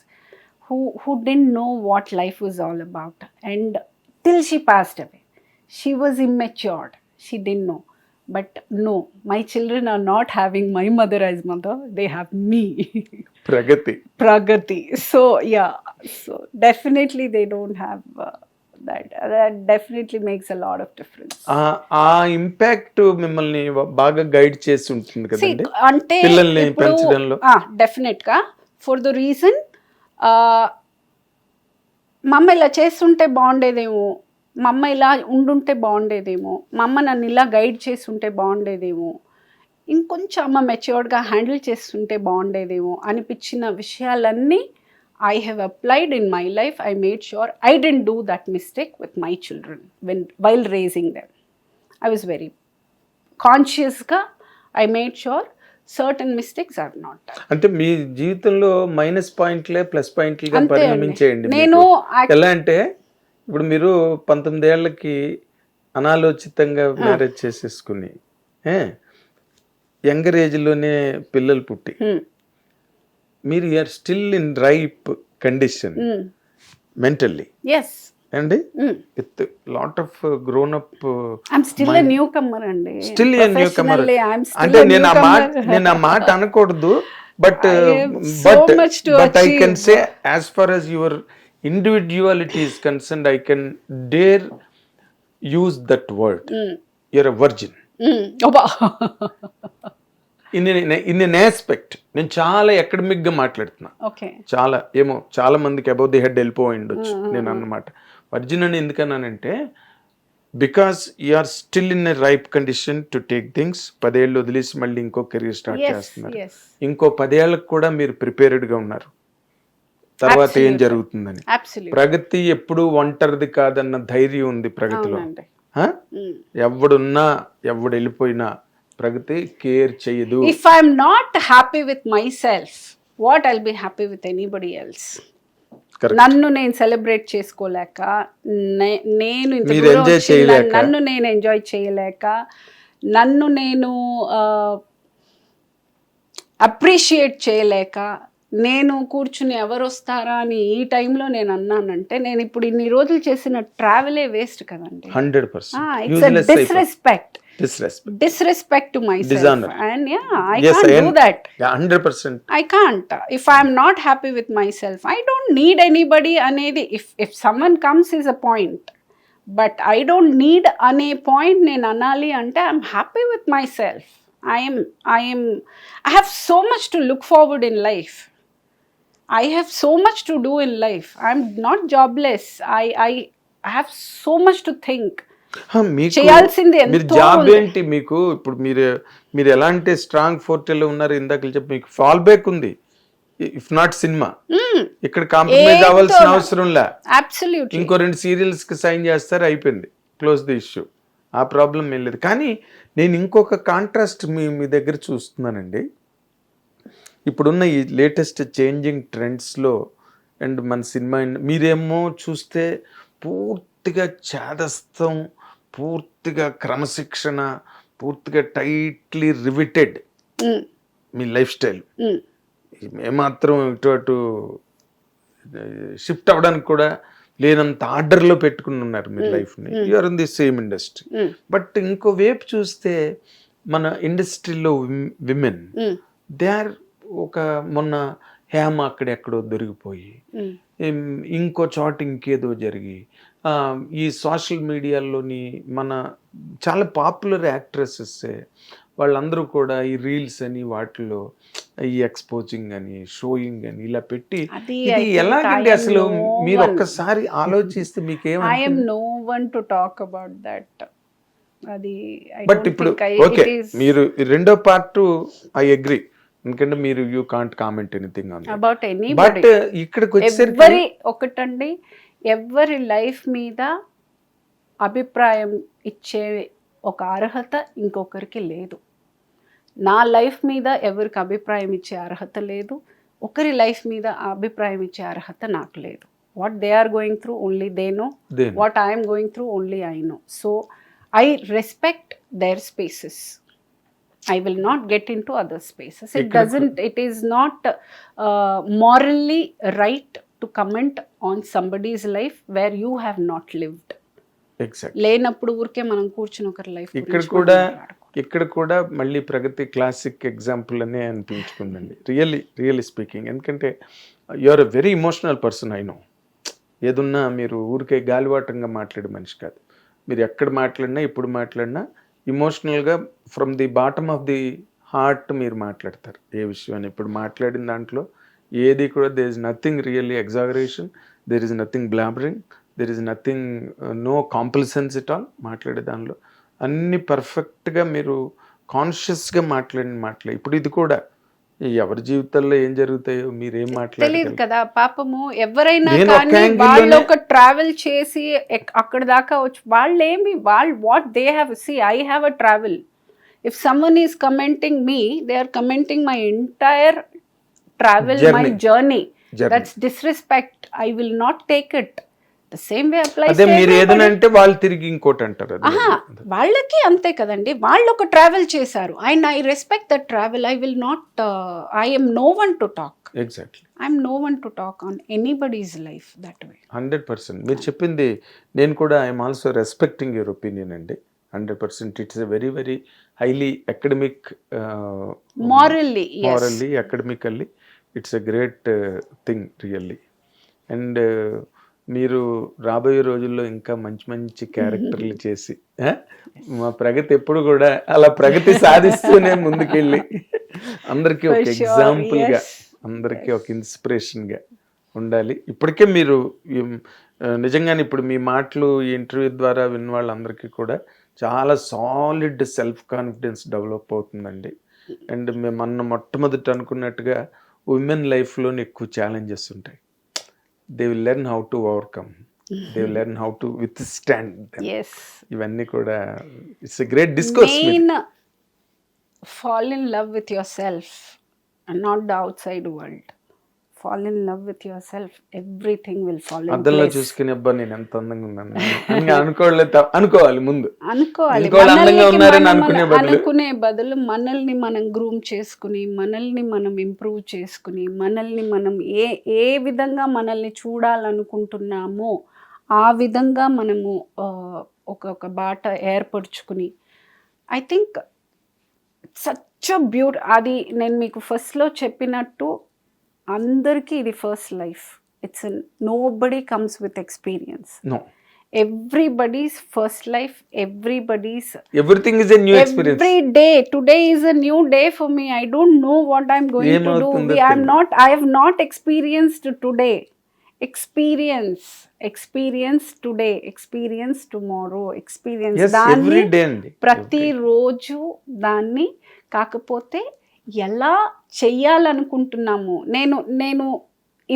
who didn't know what life was all about. And till she passed away, she was immatured. She didn't know. But no, my children are not having my mother as mother. They have me. Pragati. So yeah, so definitely they don't have that definitely makes a lot of difference. ఆ ఇంపాక్ట్ మిమ్మల్ని బాగా గైడ్ చేసి ఉంటుంది కదండి అంటే పిల్లల్ని పెంచడంలో. డెఫినెట్ గా ఫర్ ద రీజన్ మా అమ్మ ఇలా చేస్తుంటే బాగుండేదేమో, మా అమ్మ ఇలా ఉండుంటే బాగుండేదేమో, మా అమ్మ నన్ను ఇలా గైడ్ చేస్తుంటే బాగుండేదేమో, ఇంకొంచెం అమ్మ మెచ్యూర్డ్గా హ్యాండిల్ చేస్తుంటే బాగుండేదేమో అనిపించిన విషయాలన్నీ I have applied in my life. I made sure I didn't do that mistake with my children while raising them. I was very conscious. I made sure certain mistakes are not done. అంటే మీ జీవితంలో మైనస్ పాయింట్లే ప్లస్ పాయింట్లుగా పరిగణించేయండి. నేను ఎలా అంటే ఇప్పుడు మీరు 19 ఏళ్ళకి అనాలోచితంగా మ్యారేజ్ చేసేసుకుని యంగర్ ఏజ్లోనే పిల్లలు పుట్టి మీరు you're still in ripe condition mentally అండి, with lot of grown up. I'm still a newcomer అండి. స్టిల్ ఎ న్యూ కమర్ అంటే నేను ఆ మాట అనకూడదు, but I can say as far as your individuality is concerned, I can dare use that word. You're a virgin. In an aspect నేను చాలా అకాడమిక్ గా మాట్లాడుతున్నా. చాలా ఏమో చాలా మందికి అబౌవ్ ది హెడ్ వెళ్ళిపోయి ఉండొచ్చు నేను అన్నమాట. వర్జిన్ అని ఎందుకన్నానంటే because you are still in a ripe condition to take things. 10 ఏళ్ళు వదిలేసి మళ్ళీ ఇంకో కెరీర్ స్టార్ట్ చేస్తున్నారు. yes. ఇంకో 10 ఏళ్ళకు కూడా మీరు ప్రిపేర్డ్ గా ఉన్నారు తర్వాత ఏం జరుగుతుందని. Absolutely. ప్రగతి ఎప్పుడు ఒంటరిది కాదన్న ధైర్యం ఉంది ప్రగతిలో. అవునండి. ఎవడున్నా ఎవడు వెళ్ళిపోయినా ప్రగతి కేర్ చేయదు. If I'm not happy with myself, what I'll be happy with anybody else? Correct. నన్ను నేను సెలబ్రేట్ చేసుకోలేక, నేను ఇంత మీరు దూరం enjoy వచ్చి చేయలేక. నన్ను నేను ఎంజాయ్ చేయలేక, నన్ను నేను అప్రిషియేట్ చేయలేక, నేను కూర్చుని ఎవరు వస్తారా అని ఈ టైంలో నేను అన్నానంటే నేను ఇప్పుడు ఇన్ని రోజులు చేసిన ట్రావెలే వేస్ట్ కదండి. 100% it's a disrespect to myself. Dishonor. And I Yes, can't do that. 100%. I can't. If I'm not happy with myself, I don't need anybody anedi. If someone comes is a point, but I don't need ane point nenu anali ante I'm happy with myself. I have so much to look forward in life. I have so much to do in life. I'm not jobless. I have so much to think. చేయాల్సింది మీరు ఎంతో జాబ్ ఉంది. ఏంటి మీకు ఇప్పుడు మీరు ఎలాంటి స్ట్రాంగ్ ఫోర్టెల్లో ఉన్నారు ఇందాక చెప్పి మీకు ఫాల్ బ్యాక్ ఉంది. ఇఫ్ నాట్ సినిమా ఇక్కడ కాంప్రమైజ్ అవ్వాల్సిన అవసరం లే. Absolutely. ఇంకో 2 సీరియల్స్ కి సైన్ చేస్తారు, అయిపోయింది, క్లోజ్ ది ఇష్యూ. ఆ ప్రాబ్లం ఏం లేదు. కానీ నేను ఇంకొక కాంట్రాస్ట్ మీ దగ్గర చూస్తున్నానండి. ఇప్పుడున్న ఈ లేటెస్ట్ చేంజింగ్ ట్రెండ్స్లో అండ్ మన సినిమా మీరేమో చూస్తే పూర్తిగా చేదస్తం, పూర్తిగా క్రమశిక్షణ, పూర్తిగా టైట్లీ రివిటెడ్ మీ లైఫ్ స్టైల్. ఏమాత్రం ఇటు షిఫ్ట్ అవ్వడానికి కూడా లేనంత ఆర్డర్లో పెట్టుకుని ఉన్నారు మీ లైఫ్ని. You're in the same industry. But ఇంకో వైపు చూస్తే మన ఇండస్ట్రీలో విమెన్ దే ఆర్ మొన్న హేమ అక్కడెక్కడో దొరికిపోయి, ఇంకో చోట ఇంకేదో జరిగి, ఈ సోషల్ మీడియాలోని మన చాలా పాపులర్ యాక్ట్రెసెస్ వాళ్ళందరూ కూడా ఈ రీల్స్ అని వాటిలో ఈ ఎక్స్పోజింగ్ అని షోయింగ్ అని ఇలా పెట్టి ఇది ఎలాగంటే అసలు మీరు ఒక్కసారి ఆలోచిస్తే మీకేం I am no one to talk about that. అది బట్ ఇప్పుడు ఓకే మీరు రెండో పార్ట్ ఐ అగ్రీ, ఎందుకంటే మీరు you can't comment anything on about but anybody. ఇక్కడికి వచ్చేసరికి ఎవరి ఒకటండి, ఎవరి లైఫ్ మీద అభిప్రాయం ఇచ్చే ఒక అర్హత ఇంకొకరికి లేదు. నా లైఫ్ మీద ఎవరికి అభిప్రాయం ఇచ్చే అర్హత లేదు, ఒకరి లైఫ్ మీద అభిప్రాయం ఇచ్చే అర్హత నాకు లేదు. What they are going through only they know, what I'm going through only I know. So I respect their spaces. I will not get into other spaces. It is not morally right to comment on somebody's life where you have not lived. Exact. లేనప్పుడు ఊరికే మనం కూర్చుని ఒకరి లైఫ్ ఇక్కడ కూడా మళ్ళీ ప్రగతి క్లాసిక్ ఎగ్జాంపుల్ అనే అనిపించుకుందండి, రియల్లీ స్పీకింగ్. ఎందుకంటే you are a very emotional person. I know. ఏదున్నా మీరు ఊరికే గాలివాటంగా మాట్లాడే మనిషి కాదు. మీరు ఎక్కడ మాట్లాడినా ఎప్పుడు మాట్లాడినా ఇమోషనల్గా from the bottom of the heart మీరు మాట్లాడతారు ఏ విషయాన్ని. ఇప్పుడు మాట్లాడిన దాంట్లో ఏది కూడా there is nothing really exaggeration, there is nothing blabbering, there is nothing no complacence it all. మాట్లాడే దానిలో అన్ని పర్ఫెక్ట్గా మీరు కాన్షియస్గా మాట్లాడి ఇప్పుడు ఇది కూడా ఎవరి జీవితాల్లో ఏం జరుగుతాయో మీరేం తెలియదు మాట్లాడలేదు కదా పాపము. ఎవరైనా నేను ఒక కానీ angle వాళ్ళు లోనే- ఒక ట్రావెల్ చేసి అక్కడ దాకా వచ్చి వాళ్ళు what they have. See I have a travel. If someone is commenting me, they are commenting my entire travel, my journey. That's disrespect. I will not take it. The same way applies. అదే మీరు ఏదైనా అంటే వాళ్ళు తిరిగి ఇంకోటి అంటారు. అది వాళ్ళకి అంతే కదండి. వాళ్ళు ఒక ట్రావెల్ చేశారు and I respect that travel. I will not, I am no one to talk. Exactly. I'm no one to talk on anybody's life that way. 100%. మీరు చెప్పింది నేను కూడా I'm also respecting your opinion అండి. 100%. It's a very very highly academic, Morally, yes. Academically it's a great thing really. And మీరు రాబోయే రోజుల్లో ఇంకా మంచి మంచి క్యారెక్టర్లు చేసి మా ప్రగతి ఎప్పుడు కూడా అలా ప్రగతి సాధిస్తూనే ముందుకెళ్ళి అందరికీ ఒక For sure, ఎగ్జాంపుల్గా, yes. అందరికీ ఒక ఇన్స్పిరేషన్గా ఉండాలి. ఇప్పటికే మీరు నిజంగానే ఇప్పుడు మీ మాటలు ఈ ఇంటర్వ్యూ ద్వారా విన్న వాళ్ళందరికీ కూడా చాలా సాలిడ్ సెల్ఫ్ కాన్ఫిడెన్స్ డెవలప్ అవుతుందండి. అండ్ మేము మొట్టమొదట అనుకున్నట్టుగా ఉమెన్ లైఫ్లోని ఎక్కువ ఛాలెంజెస్ ఉంటాయి. They will learn how to overcome, they will learn how to with stand. ఇవన్నీ కూడా it's a great discourse. Main fall in love with yourself and not the outside world. Fall in love with yourself, everything will fall in అద్దంలో place. చూసుకునే అబ్బా నేను ఎంత అందంగా ఉన్నాను అని అనుకోవాలి ముందు. అనుకోవాలి. ఇంకోళ్ళు అందంగా ఉన్నారని అనుకునే బదులు మనల్ని మనం గ్రూమ్ చేసుకుని, మనల్ని మనం ఇంప్రూవ్ చేసుకుని, మనల్ని మనం ఏ విధంగా మనల్ని చూడాలనుకుంటున్నామో ఆ విధంగా మనము ఒక బాట ఏర్పరచుకుని, ఐ థింక్ సచ్ అది నేను మీకు ఫస్ట్లో చెప్పినట్టు అందరికీ ఇది first life. It's nobody comes with experience. Everybody's first life, everything is a new experience. Every day, today is a new day for me. I don't know what I'm going to do. I have not experienced today. Experience today, experience tomorrow, experience. Yes, every day అండి. ప్రతిరోజు దాన్ని కాకపోతే ఎలా చెయ్యాలనుకుంటున్నాము. నేను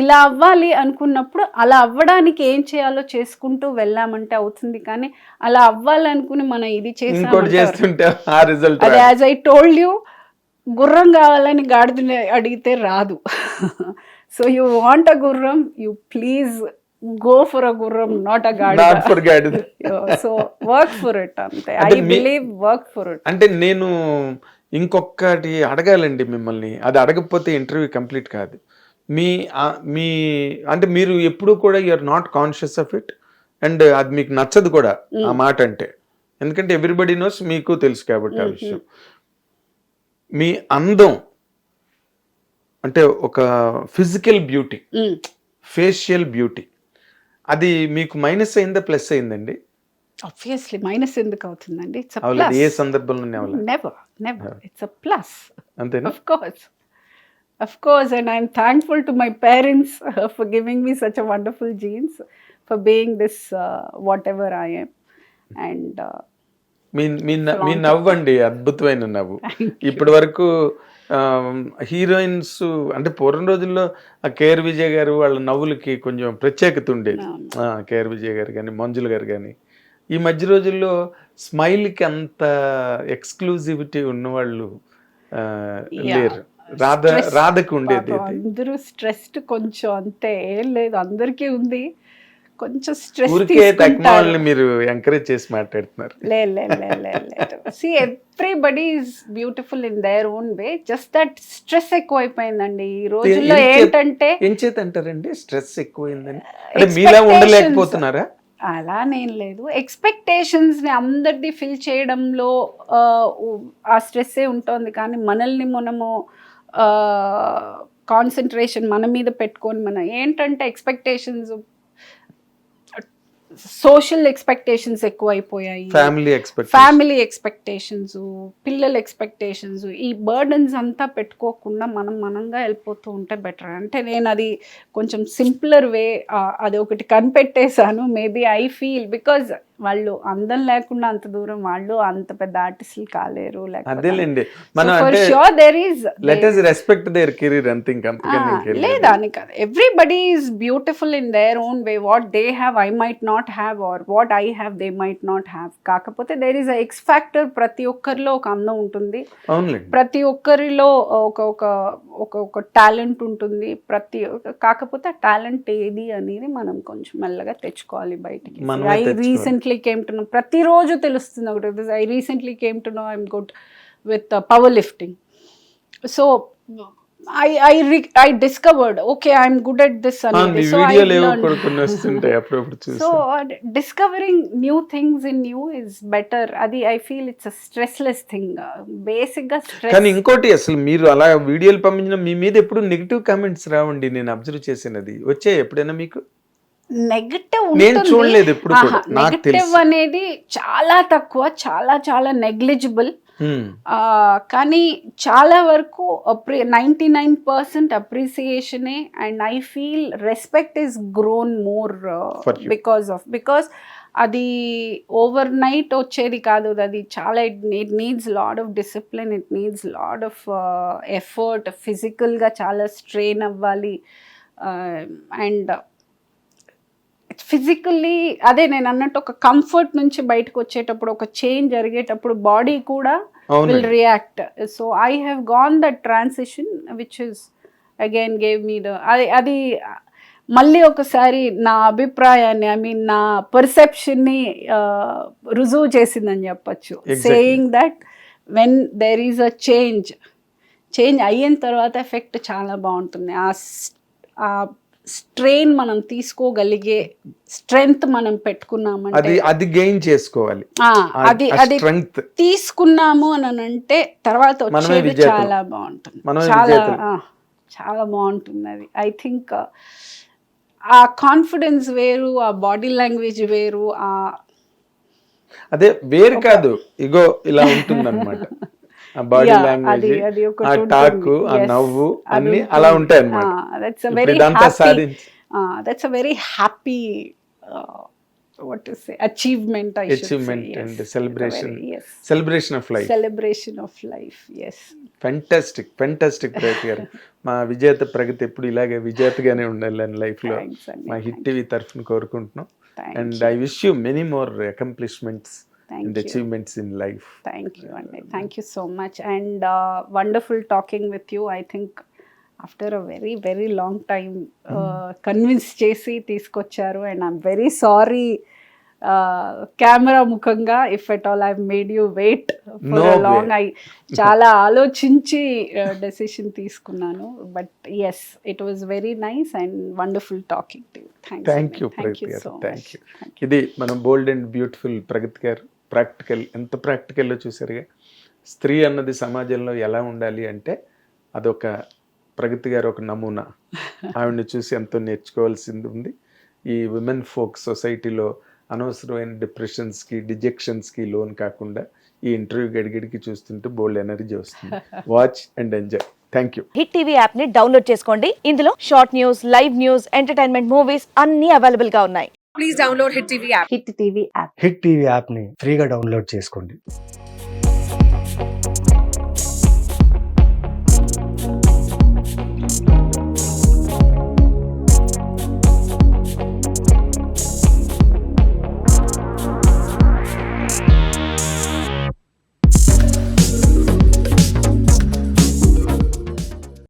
ఇలా అవ్వాలి అనుకున్నప్పుడు అలా అవ్వడానికి ఏం చేయాలో చేసుకుంటూ వెళ్ళామంటే అవుతుంది. కానీ అలా అవ్వాలనుకుని మనం ఇది చేస్తుంటే ఆ రిజల్ట్ అది యాజ్ ఐ టోల్డ్ యూ, గుర్రం కావాలని గాడిదని అడిగితే రాదు. సో యూ వాంట్ అ గుర్రం, you please go for a గుర్రం, నాట్ అ గాడి. So work for it. అంతే. I believe work for it. అంటే నేను ఇంకొకటి అడగాలండి మిమ్మల్ని, అది అడగకపోతే ఇంటర్వ్యూ కంప్లీట్ కాదు. మీ అంటే మీరు ఎప్పుడు కూడా you're not conscious of it, and అది మీకు నచ్చదు కూడా ఆ మాట అంటే, ఎందుకంటే ఎవ్రీబడి నోస్, మీకు తెలుసు కాబట్టి ఆ విషయం. మీ అందం అంటే ఒక ఫిజికల్ బ్యూటీ, ఫేషియల్ బ్యూటీ, అది మీకు మైనస్ అయిందా ప్లస్ అయిందండి? ఆబ్వియస్లీ మైనస్ ఎందుకు అవుతుందండి? ఏ సందర్భంలో నెవర్. It's a plus. అంతేనా? Of course, and I'm thankful to my parents for giving me such a wonderful genes, for being this whatever I am. And మీ నవ్వు అండి అద్భుతమైన నవ్వు. ఇప్పటి వరకు హీరోయిన్స్ అంటే పూర్వం రోజుల్లో ఆ కేఆర్ విజయ్ గారు వాళ్ళ నవ్వులకి కొంచెం ప్రత్యేకత ఉండేది. కేఆర్ విజయ్ గారు కానీ, మంజుల గారు కానీ. ఈ మధ్య రోజుల్లో స్మైల్కి అంత ఎక్స్క్లూజివిటీ ఉన్నవాళ్ళు లేరు. రాధకు ఉండేది. అందరూ స్ట్రెస్ కొంచెం, అంతే, ఏం లేదు, అందరికీ ఉంది కొంచెం స్ట్రెస్. మీరు ఎంకరేజ్ చేసి మాట్లాడుతున్నారు. లేదు. See, everybody is beautiful in their own way. Just that stress ఎక్కువైపోయిందండి ఈ రోజుల్లో. ఏంటంటే ఏం చేత అంటారండి స్ట్రెస్ ఎక్కువైందని? అంటే మీలా ఉండలేకపోతున్నారా? అలా నేను లేదు. ఎక్స్పెక్టేషన్స్ని అందరిది ఫిల్ చేయడంలో ఆ స్ట్రెస్సే ఉంటుంది. కానీ మనల్ని మనము కాన్సన్ట్రేషన్ మన మీద పెట్టుకొని, మనం ఏంటంటే ఎక్స్పెక్టేషన్స్, సోషల్ ఎక్స్పెక్టేషన్స్ ఎక్కువైపోయాయి, ఫ్యామిలీ ఎక్స్పెక్టేషన్స్, పిల్లల ఎక్స్పెక్టేషన్స్, ఈ బర్డన్స్ అంతా పెట్టుకోకుండా మనంగా వెళ్ళిపోతూ ఉంటే బెటర్. అంటే నేను అది కొంచెం సింప్లర్ వే అది ఒకటి కనిపెట్టేశాను. మేబీ ఐ ఫీల్ బికాజ్ వాళ్ళు అందం లేకుండా అంత దూరం వాళ్ళు అంత పెద్ద ఆర్టిస్టులు కాలేరు. లేదని కాదు, everybody is beautiful in their own way. What they have I might not have, or what I have they might not have. కాకపోతే there is a X factor. ప్రతి ఒక్కరిలో ఒక అందం ఉంటుంది, ప్రతి ఒక్కరిలో ఒక టాలెంట్ ఉంటుంది. కాకపోతే ఆ టాలెంట్ ఏది అనేది మనం కొంచెం మెల్లగా తెచ్చుకోవాలి బయటికి. I recently came to know, ప్రతిరోజు తెలుస్తుంది ఒకటి. I recently came to know I'm good with power lifting. So I discovered, okay, I'm good at this. So discovering new things in you is better. Adi I feel it's a stressless thing. Basic గా stress. కానీ ఇంకోటి, అసలు మీరు అలా వీడియోలు పంపించిన మీ మీద ఎప్పుడు నెగిటివ్ కామెంట్స్ రావండి. నేను అబ్జర్వ్ చేసినది వచ్చాయి ఎప్పుడైనా మీకు? నెగటివ్ నేను చూడలేదు ఎప్పుడు కూడా, నాకు నెగటివ్ తెలుసు. అనేది చాలా తక్కువ, చాలా చాలా నెగ్లిజిబుల్. కానీ చాలా వరకు 99% అప్రిసియేషనే. And I feel respect is grown more For you. Because అది ఓవర్ నైట్ వచ్చేది కాదు. అది చాలా it needs lot of discipline, it needs lot of effort. ఫిజికల్గా చాలా స్ట్రెయిన్ అవ్వాలి. అండ్ ఫిజికల్లీ అదే నేను అన్నట్టు ఒక కంఫర్ట్ నుంచి బయటకు వచ్చేటప్పుడు, ఒక చేంజ్ జరిగేటప్పుడు బాడీ కూడా will react. So I have gone that transition which is again gave me the అది మళ్ళీ ఒకసారి నా అభిప్రాయాన్ని, ఐ మీన్ నా పర్సెప్షన్ని రుజువు చేసిందని చెప్పచ్చు. Saying that when there is a change అయిన తర్వాత ఎఫెక్ట్ చాలా బాగుంటుంది. ఆ స్ట్రెయిన్ మనం తీసుకోగలిగే స్ట్రెంగ్త్ మనం పెట్టుకున్నామంటే అది గెయిన్ చేసుకోవాలి. అది తీసుకున్నాము అని అంటే తర్వాత వచ్చేది చాలా బాగుంటుంది, చాలా బాగుంటుంది. అది ఐ థింక్ ఆ కాన్ఫిడెన్స్ వేరు, ఆ బాడీ లాంగ్వేజ్ వేరు. అదే వేరు కాదు, ఇగో ఇలా ఉంటుంది అనమాట. ఆ బాడీ లాంగ్వేజ్, ఆ టాక్, ఆ నవ్వు అన్ని అలా ఉంటాయి అన్నమాట. That's a very happy what to say achievement, I should say. And celebration of life. Yes, fantastic ప్రగతి గారు. మా విజేత ప్రగతి ఎప్పుడు ఇలాగే విజేతగానే ఉండాలి లైఫ్ లో. మా హిట్ టీవీ తరఫున కోరుకుంటున్నాం. And I wish you many more accomplishments and achievements in life. Thank you, Andy. Thank you so much. And wonderful talking with you. I think after a very very long time convince chesi తీసుకొచ్చారు. And I'm very sorry camera ముఖంగా if at all I made you wait for a long. I చాలా ఆలోచించి డెసిషన్ తీసుకున్నాను. But yes, it was very nice and wonderful talking to you. Thank you Pragathi గారు, థ్యాంక్ యూ. ఇది మనం బోల్డ్ అండ్ బ్యూటిఫుల్ ప్రగతి గారు. ప్రాక్టికల్, ఎంత ప్రాక్టికల్లో చూసారుగా. స్త్రీ అన్నది సమాజంలో ఎలా ఉండాలి అంటే అదొక ప్రగతి గారు ఒక నమూనా. ఆవిడని చూసి ఎంతో నేర్చుకోవాల్సింది ఉంది. ఈ విమెన్ ఫోక్ సొసైటీలో అనవసరమైన డిప్రెషన్స్కి, డిజెక్షన్స్కి లోన్ కాకుండా ఈ ఇంటర్వ్యూ గడిగడికి చూస్తుంటే బోల్డ్ ఎనర్జీ వస్తుంది. Watch and enjoy. Thank you. Hit TV app ని డౌన్లోడ్ చేసుకోండి. ఇందులో short news, live news, entertainment movies అన్ని అవైలబుల్ గా ఉన్నాయి. Please download hit TV app. Hit TV app hit TV యాప్ని ఫ్రీగా డౌన్లోడ్ చేసుకోండి.